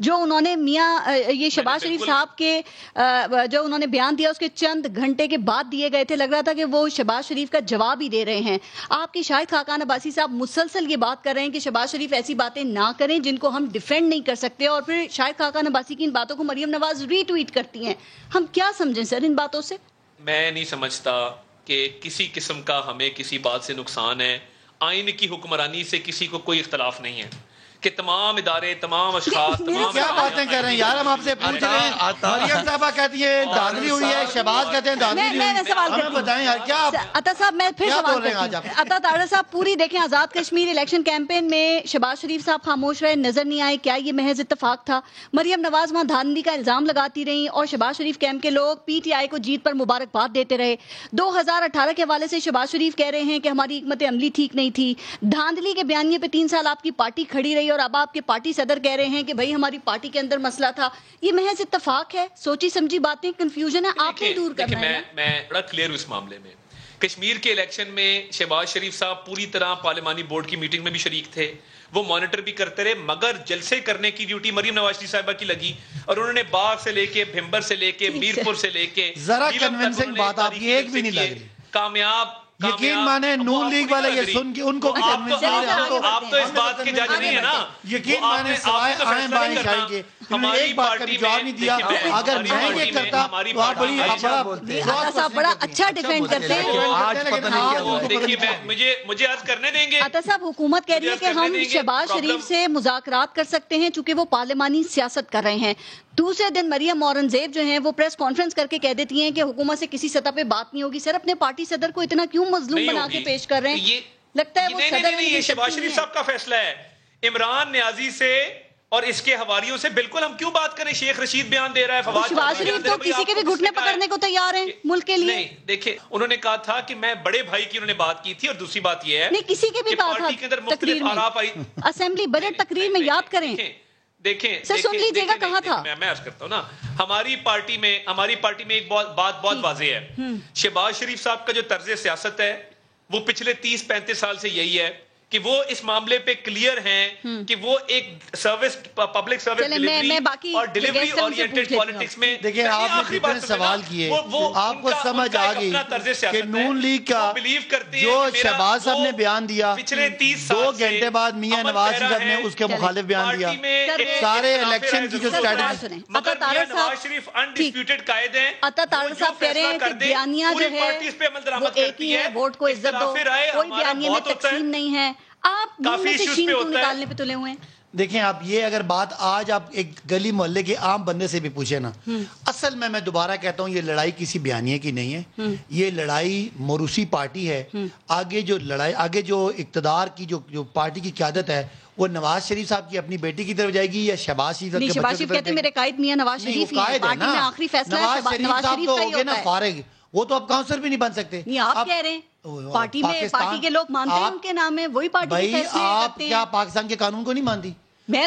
جو انہوں نے میاں یہ شہباز شریف صاحب کے جو انہوں نے بیان دیا اس کے چند گھنٹے کے بعد دیے گئے تھے، لگ رہا تھا کہ وہ شہباز شریف کا جواب ہی دے رہے ہیں. آپ کی شاہد خاقان عباسی صاحب مسلسل یہ بات کر رہے ہیں کہ شہباز شریف ایسی باتیں نہ کریں جن کو ہم ڈیفینڈ نہیں کر سکتے، اور پھر شاہد خاقان عباسی کی ان باتوں کو مریم نواز ری ٹویٹ کرتی ہیں. ہم کیا سمجھیں سر ان باتوں سے؟ میں نہیں سمجھتا کہ کسی قسم کا ہمیں کسی بات سے نقصان ہے. آئین کی حکمرانی سے کسی کو کوئی اختلاف نہیں ہے کہ تمام ادارے، تمام اشخاص، تمام کیا باتیں کر رہے ہیں یار؟ ہم آپ سے پوچھ رہے ہیں. مریم صاحبہ کہتی ہے دھاندلی ہوئی ہے، شہباز کہتے ہیں دھاندلی ہوئی ہے. ہمیں بتائیں یار کیا عطا صاحب میں پھر سوال کرتی ہوں. عطا طاہرہ صاحب پوری دیکھیں آزاد کشمیر الیکشن کیمپین میں شہباز شریف صاحب خاموش رہے، نظر نہیں آئے. کیا یہ محض اتفاق تھا؟ مریم نواز وہاں دھاندلی کا الزام لگاتی رہیں اور شہباز شریف کیمپ کے لوگ پی ٹی آئی کو جیت پر مبارکباد دیتے رہے. 2018 کے حوالے سے شہباز شریف کہہ رہے ہیں کہ ہماری حکمت عملی ٹھیک نہیں تھی. دھاندلی کے بیانیے پہ 3 سال آپ کی پارٹی کھڑی رہی اور اب آپ کے پارٹی صدر کہہ رہے ہیں کہ بھائی ہماری پارٹی کے اندر مسئلہ تھا. یہ محض اتفاق ہے؟ سوچی سمجھی باتیں، کنفیوژن ہے، آپ نے دور کرنا ہے. میں بڑا کلیئر ہوں اس معاملے میں. کشمیر کے الیکشن میں شہباز شریف صاحب پوری طرح پارلیمانی بورڈ کی میٹنگ میں بھی شریک تھے، وہ مانیٹر بھی کرتے رہے، مگر جلسے کرنے کی ڈیوٹی مریم نواز شریف صاحبہ کی لگی اور انہوں نے باغ سے لے کے بھمبر سے لے کے میرپور سے لے کے ذرا کنونسنگ بات آپ کی ایک بھی نہیں لگ رہی. کامیاب یقین مانے نون لیگ والے یہ سن کے ان کو بھی آپ تو اس بات کے جج نہیں ہے نا. یقین مانے سوائے آئیں بائیں شاہی کے ہماری ایک بات کا جواب نہیں دیا. اگر میں یہ کرتا تو آپ بڑی عطا صاحب بڑا اچھا ڈیفینڈ کرتے ہیں. دیکھیے مجھے عرض کرنے دیں گے. عطا صاحب حکومت کہہ رہی ہے کہ ہم شہباز شریف سے مذاکرات کر سکتے ہیں چونکہ وہ پارلیمانی سیاست کر رہے ہیں. دوسرے دن مریم اورنگزیب جو ہیں وہ پریس کانفرنس کر کے کہہ دیتی ہیں کہ حکومت سے کسی سطح پہ بات نہیں ہوگی. سر اپنے پارٹی صدر کو اتنا کیوں مظلوم بنا کے پیش کر رہے ہیں؟ لگتا ہے وہ صدر نہیں. یہ شہباز شریف صاحب کا فیصلہ ہے. عمران نیازی سے اور اس کے حواریوں سے بالکل ہم کیوں بات کریں؟ شیخ رشید بیان دے رہا ہے، شہباز شریف تو کسی کے بھی گھٹنے پکڑنے کو تیار ہیں ملک کے لیے. نہیں دیکھیں انہوں نے کہا تھا کہ میں بڑے بھائی کی انہوں نے بات کی تھی، اور دوسری بات یہ ہے نہیں کسی کے بھی کہا تھا تقریر میں، اسمبلی بجٹ تقریر میں یاد کریں. دیکھیں سن لیجیے گا کہا تھا. میں عرض کرتا ہوں نا، ہماری پارٹی میں ایک بات بہت واضح ہے. شہباز شریف صاحب کا جو طرز سیاست ہے وہ پچھلے 30-35 سال سے یہی ہے کہ وہ اس معاملے پہ کلیئر ہیں کہ وہ ایک سروس، پبلک سروس ڈیلیوری اور ڈیلیوری اورینٹڈ پالیٹکس میں. دیکھیں آپ نے کتنے سوال کیے، آپ کو سمجھ آ گئی کہ نون لیگ کا جو شہباز صاحب نے بیان دیا پچھلے 30 سال 2 گھنٹے بعد میاں نواز شریف نے اس کے مخالف بیان دیا. سارے الیکشن کی جو اسٹریٹجی، مگر میاں نواز شریف انڈسپیوٹڈ قائد ہیں. عطا طاہر صاحب کہہ رہے ہیں کہ بیانیہ جو ہے وہ ایک ہی ہے، ووٹ کو عزت دو، کوئی بیانیے میں تقسیم نہیں ہے. آپ نکالنے پہ تلے ہوئے ہیں. دیکھیں آپ یہ اگر بات آج آپ ایک گلی محلے کے عام بندے سے بھی پوچھیں نا، اصل میں دوبارہ کہتا ہوں یہ لڑائی کسی بیانیے کی نہیں ہے، یہ لڑائی موروثی پارٹی ہے. آگے جو اقتدار کی جو پارٹی کی قیادت ہے وہ نواز شریف صاحب کی اپنی بیٹی کی طرف جائے گی یا شہباز شریف نہیں؟ شہباز شریف کہتے ہیں میرے قائد میاں نواز شریف ہی ہیں، پارٹی میں آخری فیصلہ نواز شریف صاحب تو ہو گئے نا فارغ، وہ تو اب کاؤنسلر بھی نہیں بن سکتے. آپ کہہ رہے ہیں پارٹی میں پارٹی کے لوگ مانتے ہیں ان کے نام ہے، وہی پارٹی کے فیصلے آپ کیا پاکستان کے قانون کو نہیں مانتی؟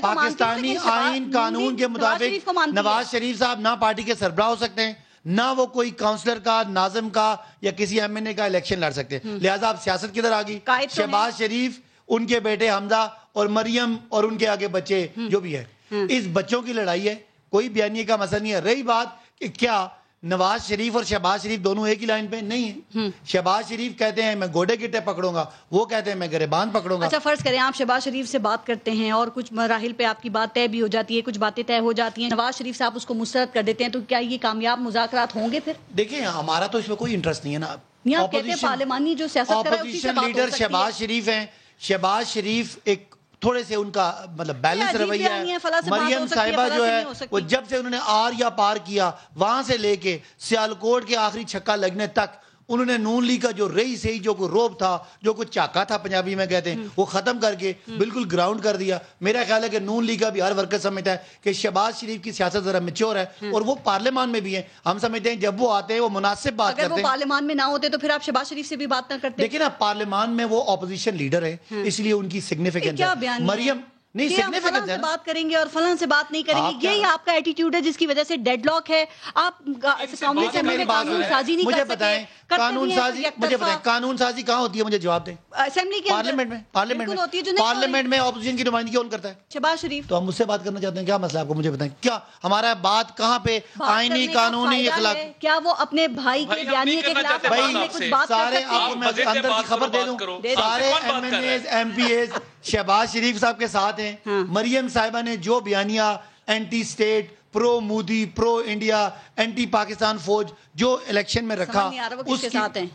پاکستانی آئین قانون کے مطابق نواز شریف صاحب نہ پارٹی کے سربراہ ہو سکتے ہیں، نہ وہ کوئی کاؤنسلر کا، ناظم کا یا کسی ایم این اے کا الیکشن لڑ سکتے ہیں. لہٰذا آپ سیاست کدھر آ گئی؟ شہباز شریف، ان کے بیٹے حمزہ اور مریم اور ان کے آگے بچے جو بھی ہے، اس بچوں کی لڑائی ہے، کوئی بیانیے کا مسئلہ نہیں ہے. رہی بات کہ کیا نواز شریف اور شہباز شریف دونوں ایک ہی لائن پہ نہیں ہیں؟ شہباز شریف کہتے ہیں میں گوڑے گٹے پکڑوں گا، وہ کہتے ہیں میں گریبان پکڑوں گا. اچھا فرض کریں آپ شہباز شریف سے بات کرتے ہیں اور کچھ مراحل پہ آپ کی بات طے بھی ہو جاتی ہے، کچھ باتیں طے ہو جاتی ہیں، نواز شریف صاحب اس کو مسترد کر دیتے ہیں، تو کیا یہ کامیاب مذاکرات ہوں گے؟ پھر دیکھیں ہمارا تو اس میں کوئی انٹرسٹ نہیں ہے نا. یہاں کہتے ہیں پارلیمانی جو سیاست کر رہا ہے اسی سے بات ہو سکتی ہے. لیڈر شہباز شریف ہیں. شہباز شریف ایک تھوڑے سے ان کا مطلب بیلنس رویہ ہے. مریم صاحبہ جو ہے وہ جب سے انہوں نے آر یا پار کیا، وہاں سے لے کے سیالکوٹ کے آخری چھکا لگنے تک انہوں نے نون لیگ کا جو رئی سہی جو کوئی روب تھا، جو کوئی چاکا تھا پنجابی میں کہتے ہیں، وہ ختم کر کے بالکل گراؤنڈ کر دیا. میرا خیال ہے کہ نون لیگ کا بھی ہر ورکر سمجھتا ہے کہ شہباز شریف کی سیاست ذرا میچور ہے، اور وہ پارلیمان میں بھی ہیں. ہم سمجھتے ہیں جب وہ آتے ہیں وہ مناسب بات کرتے ہیں. اگر وہ پارلیمان میں نہ ہوتے تو پھر آپ شہباز شریف سے بھی بات نہ کرتے. لیکن اب پارلیمان میں وہ اپوزیشن لیڈر ہے، اس لیے ان کی سگنیفیکنس ہے. نہیں کہ ہم فلاں سے بات کریں گے اور فلاں سے بات نہیں کریں گے. یہی آپ کا ایٹیٹیوڈ ہے جس کی وجہ سے ڈیڈ لاک ہے. آپ قومی اسمبلی میں قانون سازی نہیں کر سکتے. قانون سازی مجھے بتائیں, قانون سازی کہاں ہوتی ہے, مجھے جواب دیں. اسمبلی کے پارلیمنٹ میں, پارلیمنٹ میں اپوزیشن کی نمائندگی کون کرتا ہے؟ شہباز شریف. تو ہم مجھ سے بات کرنا چاہتے ہیں, کیا مسئلہ آپ کو مجھے بتائیں. کیا ہمارا بات کہاں پہ آئینی قانونی اخلاق, کیا وہ اپنے بھائی کے بیانیے کے خلاف کچھ بات کر سکتے ہیں؟ آپ کو میں اندر کی خبر دے دوں, سارے M N As M P As Shahbaz Sharif صاحب کے ساتھ ہیں. مریم صاحبہ نے جو بیانیہ anti state, pro Modi, pro India, anti Pakistan فوج جو الیکشن میں رکھا,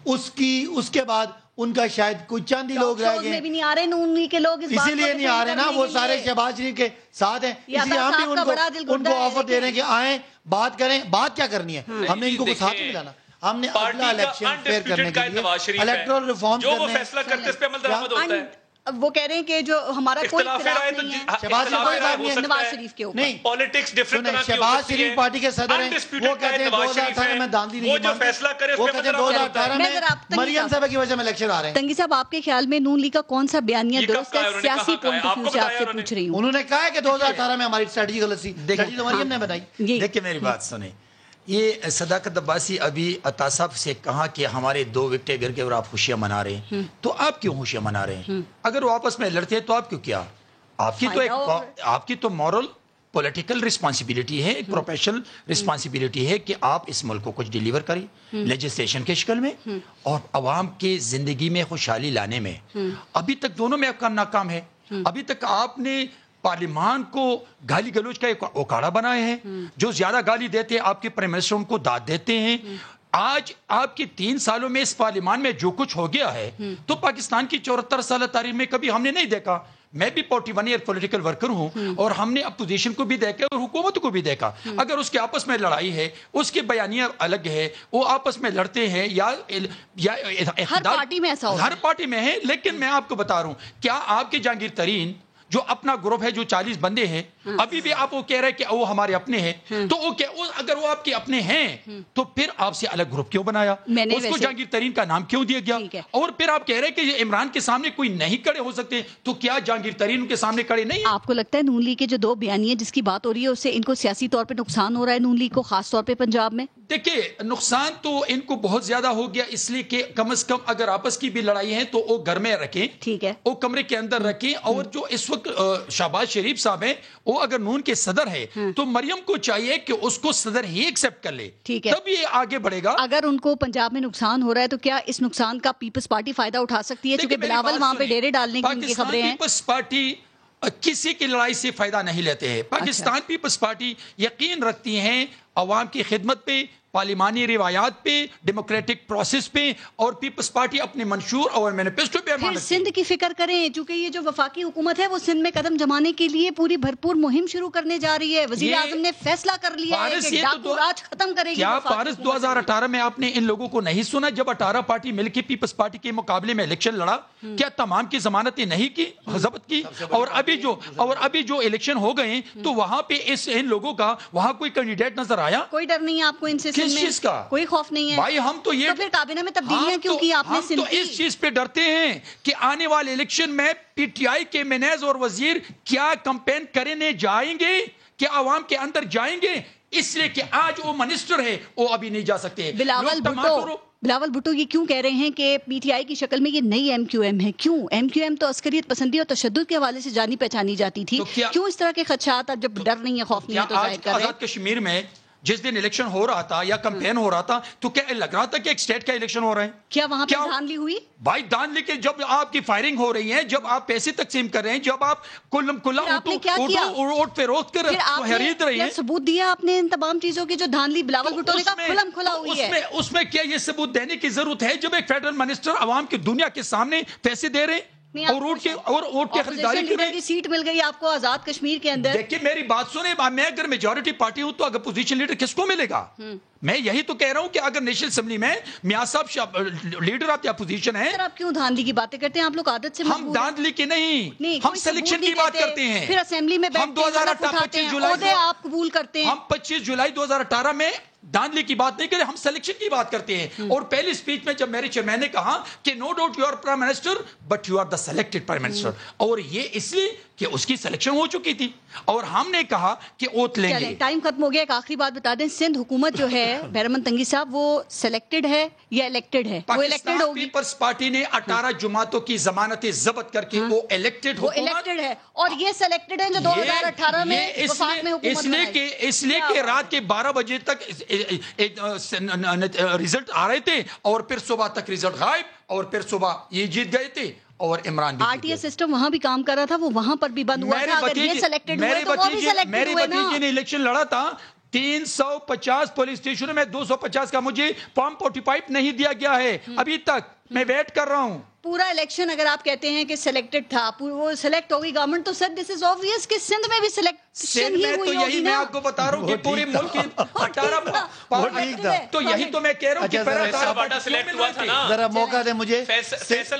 اس کے بعد ان کا شاید کوئی چند ہی لوگ رہ گئے, بھی نہیں آ رہے نون لیگ کے لوگ, اسی لیے نہیں آ رہے نا, وہ سارے شہباز شریف کے ساتھ ہیں. اس لیے ہم بھی ان کو آفر دے رہے ہیں کہ آئیں بات کریں. بات کیا کرنی ہے, ہم نے ان کو ساتھ نہیں ملانا. ہم نے اگلا الیکشن فیئر کرنے کے لیے الیکٹرل ریفارم جو وہ فیصلہ کرتے اس پہ عمل درآمد ہوتا ہے. وہ کہہ رہے ہیں کہ جو ہمارا کوئی اختلاف نہیں ہے شہباز شریف کے اوپر. نہیں, پالیٹکس ڈیفرنٹ طرح کی شہباز شریف پارٹی کے صدر ہیں, وہ کہتے ہیں 2018 میں داندھی نہیں, وہ جو فیصلہ کرے وہ کہتے ہیں 2018 میں مریم صاحبہ کی وجہ میں الیکشن آ رہے ہیں. تنگی صاحب, آپ کے خیال میں نون لیگ کا کون سا بیانیہ درست ہے سیاسی پوائنٹ آف ویو سے آپ سے پوچھ رہی ہوں. انہوں نے کہا ہے کہ 2018 میں ہماری اسٹریٹجی غلط تھی, اسٹریٹجی تو مریم نے بتائی. دیکھیں میری بات سنیں, یہ صداقت عباسی ابھی عطا صاحب سے کہا کہ ہمارے 2 وکٹیں گر کے اور آپ خوشیاں منا رہے ہیں, تو آپ کیوں خوشیاں منا رہے ہیں؟ اگر وہ آپس میں لڑتے ہیں تو آپ کیوں, کیا آپ کی تو مورل پولیٹیکل رسپانسبلٹی ہے, ایک پروفیشنل رسپانسبلٹی ہے کہ آپ اس ملک کو کچھ ڈیلیور کریں لیجسلیشن کے شکل میں اور عوام کے زندگی میں خوشحالی لانے میں. ابھی تک دونوں میں آپ کا ناکام ہے. ابھی تک آپ نے پارلیمان کو گالی گلوچ کا ایک اوکاڑا بنائے ہیں, جو زیادہ گالی دیتے ہیں آپ کے پرائم منسٹر ان کو داد دیتے ہیں. آج آپ کی 3 سالوں میں اس پارلیمان میں جو کچھ ہو گیا ہے تو پاکستان کی 74 سالہ تاریخ میں کبھی ہم نے نہیں دیکھا. میں بھی 41 ایئر پولیٹیکل ورکر ہوں اور ہم نے اپوزیشن کو بھی دیکھا اور حکومت کو بھی دیکھا. اگر اس کے آپس میں لڑائی ہے, اس کے بیانیہ الگ ہے, وہ آپس میں لڑتے ہیں یا ہر پارٹی میں ایسا ہوتا ہے, ہر پارٹی میں ہے. لیکن میں آپ کو بتا رہا ہوں, کیا آپ کے جہانگیر ترین جو اپنا گروپ ہے جو 40 بندے ہیں, ابھی بھی آپ وہ کہہ رہے ہیں کہ وہ ہمارے اپنے ہیں, تو اگر وہ آپ کے اپنے ہیں تو پھر آپ سے الگ گروپ کیوں بنایا, اس کو جہانگیر ترین کا نام کیوں دیا گیا؟ اور پھر آپ کہہ رہے ہیں کہ عمران کے سامنے کوئی نہیں کھڑے ہو سکتے, تو کیا جہانگیر ترین ان کے سامنے کھڑے نہیں؟ آپ کو لگتا ہے نون لیگ کے جو 2 بیانیے جس کی بات ہو رہی ہے اس سے ان کو سیاسی طور پہ نقصان ہو رہا ہے نون لیگ کو, خاص طور پہ پنجاب میں؟ دیکھیے, نقصان تو ان کو بہت زیادہ ہو گیا, اس لیے کہ کم از کم اگر آپس کی بھی لڑائی ہے تو وہ گھر میں رکھیں, ٹھیک ہے, وہ کمرے کے اندر رکھیں. اور جو اس وقت شہباز شریف صاحب ہیں, وہ اگر نون کے صدر ہے تو مریم کو چاہیے کہ اس کو صدر ہی ایکسپٹ کر لے, تب یہ آگے بڑھے گا. اگر ان کو پنجاب میں نقصان ہو رہا ہے تو کیا اس نقصان کا پیپلز پارٹی فائدہ اٹھا سکتی ہے, چونکہ بلاول وہاں پہ ڈیرے ڈالنے کی ان کی خبریں ہیں؟ پیپلز پارٹی کسی کی لڑائی سے فائدہ نہیں لیتے ہیں. پاکستان پیپلز پارٹی یقین رکھتی ہیں عوام کی خدمت پہ, پارلیمانی روایات پہ, ڈیموکریٹک پروسیس پہ, اور پیپلز پارٹی اپنے منشور اور مینیفیسٹو پہ پھر سندھ کی فکر کریں, چونکہ یہ جو وفاقی حکومت ہے وہ سندھ میں قدم جمانے کے لیے پوری بھرپور مہم شروع کرنے جا رہی ہے. وزیر اعظم نے فیصلہ کر لیا ہے کہ ڈاکو راج ختم کرے گی. کیا فارس 2018 میں آپ نے ان لوگوں کو نہیں سنا جب 18 پارٹی مل کے پیپلز پارٹی کے مقابلے میں الیکشن لڑا؟ کیا تمام کی ضمانتیں نہیں کی, ضبط کی؟ اور ابھی جو الیکشن ہو گئے تو وہاں پہ ان لوگوں کا وہاں کوئی کینڈیڈیٹ نظر آیا؟ کوئی ڈر نہیں آپ کو ان سے, کس چیز کا کوئی خوف نہیں ہے بھائی؟ ہم تو یہ تو پھر کابینہ میں تبدیلیاں کیوں کی آپ نے؟ ہم تو اس چیز پہ ڈرتے ہیں کہ آنے والے الیکشن میں پی ٹی آئی کے منیز اور وزیر کیا کمپین کرنے جائیں گے, کیا عوام کے اندر جائیں گے, اس لیے کہ آج وہ منسٹر ہے وہ ابھی نہیں جا سکتے. بلاول بھٹو یہ کیوں کہہ رہے ہیں کہ پی ٹی آئی کی شکل میں یہ نئی ایم کیو ایم ہے؟ کیوں؟ ایم کیو ایم تو عسکریت پسندی اور تشدد کے حوالے سے جانی پہچانی جاتی تھی, کیوں اس طرح کے خدشات اب جب ڈر نہیں ہے, خوف نہیں ہے تو ظاہر کر رہے ہیں؟ آزاد کشمیر میں جس دن الیکشن ہو رہا تھا یا کمپین ہو رہا تھا تو کیا لگ رہا تھا کہ ایک اسٹیٹ کا الیکشن ہو رہا ہے؟ کیا وہاں پہ دھاندلی ہوئی؟ بھائی دھاندلی کے جب آپ کی فائرنگ ہو رہی ہے, جب آپ پیسے تقسیم کر رہے ہیں, جب آپ کلم کلا اوٹ فروخت کر خرید رہے ہیں, ثبوت دیا آپ نے ان تمام چیزوں کی جو دھاندلی بلاول بھٹو نے کہا کھلم کھلا ہوئی ہے؟ اس میں کیا یہ ثبوت دینے کی ضرورت ہے جب ایک فیڈرل منسٹر عوام کی دنیا کے سامنے پیسے دے رہے ہیں اور ووٹ کی خریداری کی سیٹ مل گئی آپ کو آزاد کشمیر کے اندر؟ دیکھیں میری بات سنیں, میں اگر میجورٹی پارٹی ہوں تو اگر پوزیشن لیڈر کس کو ملے گا؟ میں یہی تو کہہ رہا ہوں کہ اگر نیشنل اسمبلی میں میاں صاحب لیڈر آف دی اپوزیشن ہے. آپ کیوں دھاندلی کی باتیں کرتے ہیں؟ آپ لوگ عادت سے ہم دھاندلی کی نہیں, ہم سلیکشن کی بات کرتے ہیں. پھر اسمبلی میں ہم 2018 آپ قبول کرتے ہیں, ہم 25 جولائی 2018 میں دھاندلی کی بات نہیں کرتے, ہم سلیکشن کی بات کرتے ہیں. اور پہلی اسپیچ میں جب میرے چیئرمین نے کہا کہ no doubt you are prime minister but you are the selected prime minister, اور یہ اس لیے کہ اس کی سلیکشن ہو چکی تھی اور ہم نے کہا کہ اوت لیں گے. ٹائم ختم ہو گیا. ایک آخری بات بتا دیں, سندھ حکومت جو ہے بہرمن تنگی صاحب, وہ سلیکٹڈ ہے یا الیکٹڈ ہے؟ وہ الیکٹڈ ہوگی. پیپلز پارٹی نے 18 جماعتوں کی ضمانتیں ضبط کر کے وہ الیکٹڈ ہے, اور یہ سلیکٹڈ ہے جو 2018 میں وفاق میں حکومت بنائی. اس لیے کہ رات کے 12 بجے تک ریزلٹ آ رہے تھے اور پھر صبح تک ریزلٹ غائب اور پھر صبح یہ جیت گئے تھے اور عمران بھی. آر ٹی ایس سسٹم وہاں بھی کام کر رہا تھا, وہ وہاں پر بھی بند ہوا تھا. اگر یہ سلیکٹڈ ہوئے تو وہ بھی سلیکٹڈ ہوئے نا. میرے بھتیجے نے الیکشن لڑا تھا 350 پولیس اسٹیشنوں میں 250 کا مجھے فارم 45 نہیں دیا گیا ہے ابھی تک. میں ویٹ کر رہا ہوں. پورا الیکشن اگر آپ کہتے ہیں کہ سلیکٹڈ تھا, وہ سلیکٹ ہوگی گورنمنٹ, تو سر دس از آبویس کہ سندھ میں بھی سلیکشن ہی ہوئی ہوگی نا. میں آپ کو بتا رہا ہوں کہ پورے ملک کے 18 تو یہی تو میں کہہ رہا ہوں کہ واڈا سلیکٹ ہوا تھا نا. ذرا موقع دے مجھے.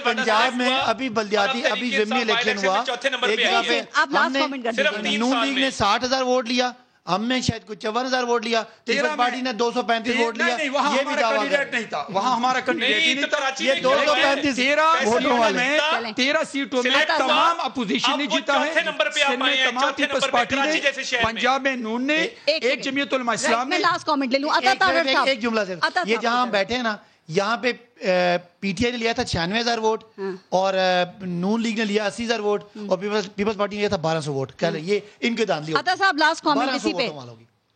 پنجاب میں ابھی بلدیاتی ابھی ضمنی الیکشن ہوا, ایک جگہ پہ نون لیگ نے 60,000 ووٹ لیا, ہم نے شاید کچھ 54,000 ووٹ لیا, پیپلز پارٹی نے 235 ووٹ لیا. یہ بھی دعویٰ نہیں تھا, وہاں ہمارا کینڈیڈیٹ نہیں تھا. یہ 235 ووٹوں والے 13 سیٹوں میں تمام اپوزیشن نے جیتا ہے. سندھ میں تمام پیپلز پارٹی نے, پنجاب میں نون نے, ایک جمعیت علماء اسلام نے. میں لاسٹ کامنٹ لے لوں. ایک جملہ سے, یہ جہاں ہم بیٹھے ہیں نا, یہاں پہ پی ٹی آئی نے لیا تھا 96,000 ووٹ اور نون لیگ نے لیا 80,000 ووٹ اور پیپلز پارٹی نے لیا تھا 1,200 ووٹ. یہ ان کے داندلی. عطا صاحب لاسٹ کامنٹ اسی پہ.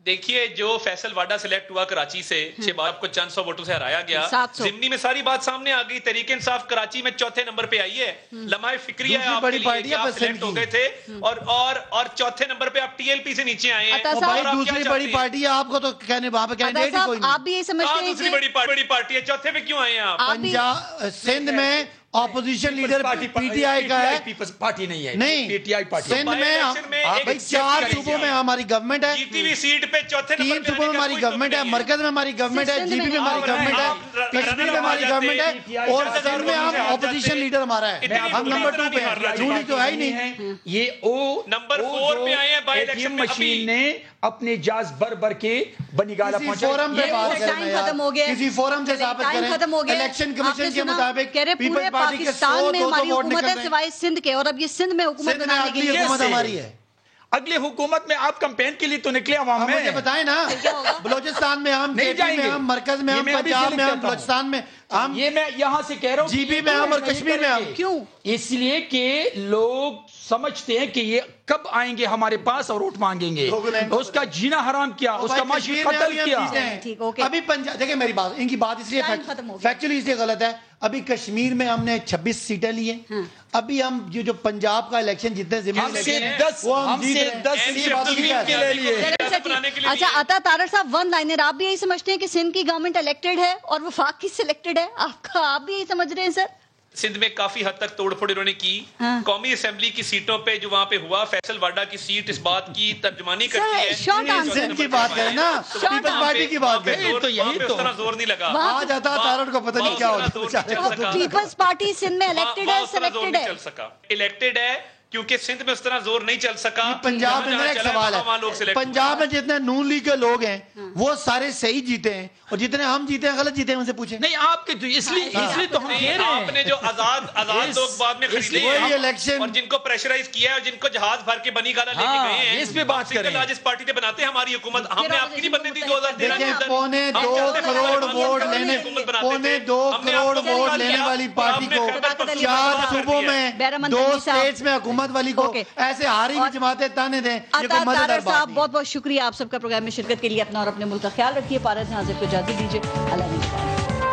دیکھیے جو فیصل واڈا سلیکٹ ہوا کراچی سے, شہباز کو چند سو ووٹوں سے ہرایا گیا, ضمنی میں ساری بات سامنے آ گئی. تحریک انصاف کراچی میں 4تھے نمبر پہ آئی ہے. لمحہ فکریہ ہے آپ کے لیے کہ آپ سلیکٹ ہو گئے تھے اور 4تھے نمبر پہ آپ ٹی ایل پی سے نیچے آئے ہیں. دوسری بڑی پارٹی ہے, آپ کو تو کہنے وہاں پہ کینڈیڈیٹ ہی کوئی نہیں. آپ بھی یہ سمجھتے ہیں دوسری بڑی پارٹی ہے, 4تھے پہ کیوں آئے ہیں آپ؟ پنجاب سندھ میں opposition leader P T I کا ہے, پیپلز پارٹی نہیں ہے, نہیں P T I party. Sindh میں 4 صوبوں میں ہماری گورنمنٹ ہے, جیتی ہوئی سیٹ پہ 4تھے نمبر 3 صوبوں میں ہماری گورنمنٹ ہے, مرکز میں ہماری گورنمنٹ ہے, جی پی میں ہماری گورنمنٹ ہے, کشمیر میں ہماری گورنمنٹ ہے, اور سندھ میں ہم اپوزیشن لیڈر ہمارا ہے, ہم نمبر 2 پہ ہیں. نون لیگ تو ہے ہی نہیں. یہ او نمبر 4 پہ آئے ہیں بائی الیکشن میں. مشین نے اپنے جاز بر کے بنی گالا پہنچا. فورم پہ بات کریں یار, کسی فورم سے ثابت کریں. الیکشن کمیشن کے مطابق پیپلز پارٹی کے 100 ہماری حکومت ہے سوائے سندھ کے, اور اب یہ سندھ میں حکومت بنانے کے لیے حکومت ہماری ہے. اگلے حکومت میں آپ کمپین کے لیے تو نکلے عوام میں. مجھے بتائیں نا, بلوچستان میں ہم, جے پی میں ہم, مرکز میں ہم, پنجاب میں ہم, بلوچستان میں ہم, یہ میں یہاں سے کہہ رہا ہوں, جی پی میں ہم اور کشمیر میں ہم. کیوں؟ اس لیے کہ لوگ سمجھتے ہیں کہ یہ کب آئیں گے ہمارے پاس اور ووٹ مانگیں گے. اس کا جینا حرام کیا, اس کا معاشی قتل کیا. ابھی پنجاب دیکھیں, میری بات, ان کی بات اس لیے فیکچولی اس لیے غلط ہے. ابھی کشمیر میں ہم نے 26 سیٹیں لی ہیں. ابھی ہم جو پنجاب کا الیکشن جتنے ضمن اچھا عطا طارر صاحب, ون لائنر, آپ بھی یہی سمجھتے ہیں کہ سندھ کی گورنمنٹ الیکٹڈ ہے اور وفاق کی سلیکٹڈ ہے؟ آپ بھی یہی سمجھ رہے ہیں سر؟ سندھ میں کافی حد تک توڑ پھوڑ انہوں نے کی. قومی اسمبلی کی سیٹوں پہ جو وہاں پہ ہوا, فیصل واڈا کی سیٹ اس بات کی ترجمانی کرتی ہے. سندھ کی بات کریں نا, پیپلز پارٹی کی بات کریں, تو یہی تو زور نہیں لگا. آج عطا طارر کو پتہ نہیں کیا ہوتا. پیپلز پارٹی سندھ میں الیکٹڈ ہے, سلیکٹڈ ہے, الیکٹڈ ہے کیونکہ سندھ میں اس طرح زور نہیں چل سکا. پنجاب میں ایک سوال ہے, پنجاب میں جتنے نون لیگ کے لوگ ہیں وہ سارے صحیح جیتے ہیں, اور جتنے ہم جیتے ہیں غلط جیتے ہیں, ان سے پوچھیں. نہیں آپ کے اس لیے تو ہم کہہ رہے ہیں, آپ نے جو آزاد لوگ بعد میں خریدے الیکشن اور جن کو پریشرائز کیا ہے اور جن کو جہاز بھر کے بنی گالا لے کے گئے ہیں, اس پہ بات کریں. جس پارٹی نے بناتے ہیں ہماری حکومت, ہم نے آپ کی نہیں بننے دی 2013 میں. پونے 2 کروڑ ووٹ لینے, پونے 2 کروڑ ووٹ لینے والی پارٹی کو 4 صوبوں میں 2 اسٹیٹس میں حکومت والی کو ایسے ہاری ہوئی جماعتیں تانے دیں. عطا طارر صاحب بہت بہت شکریہ آپ سب کا پروگرام میں شرکت کے لیے. اپنا اور اپنے ملک کا خیال رکھیے. پارس جہاں سے کو اجازت دیجیے. اللہ حافظ.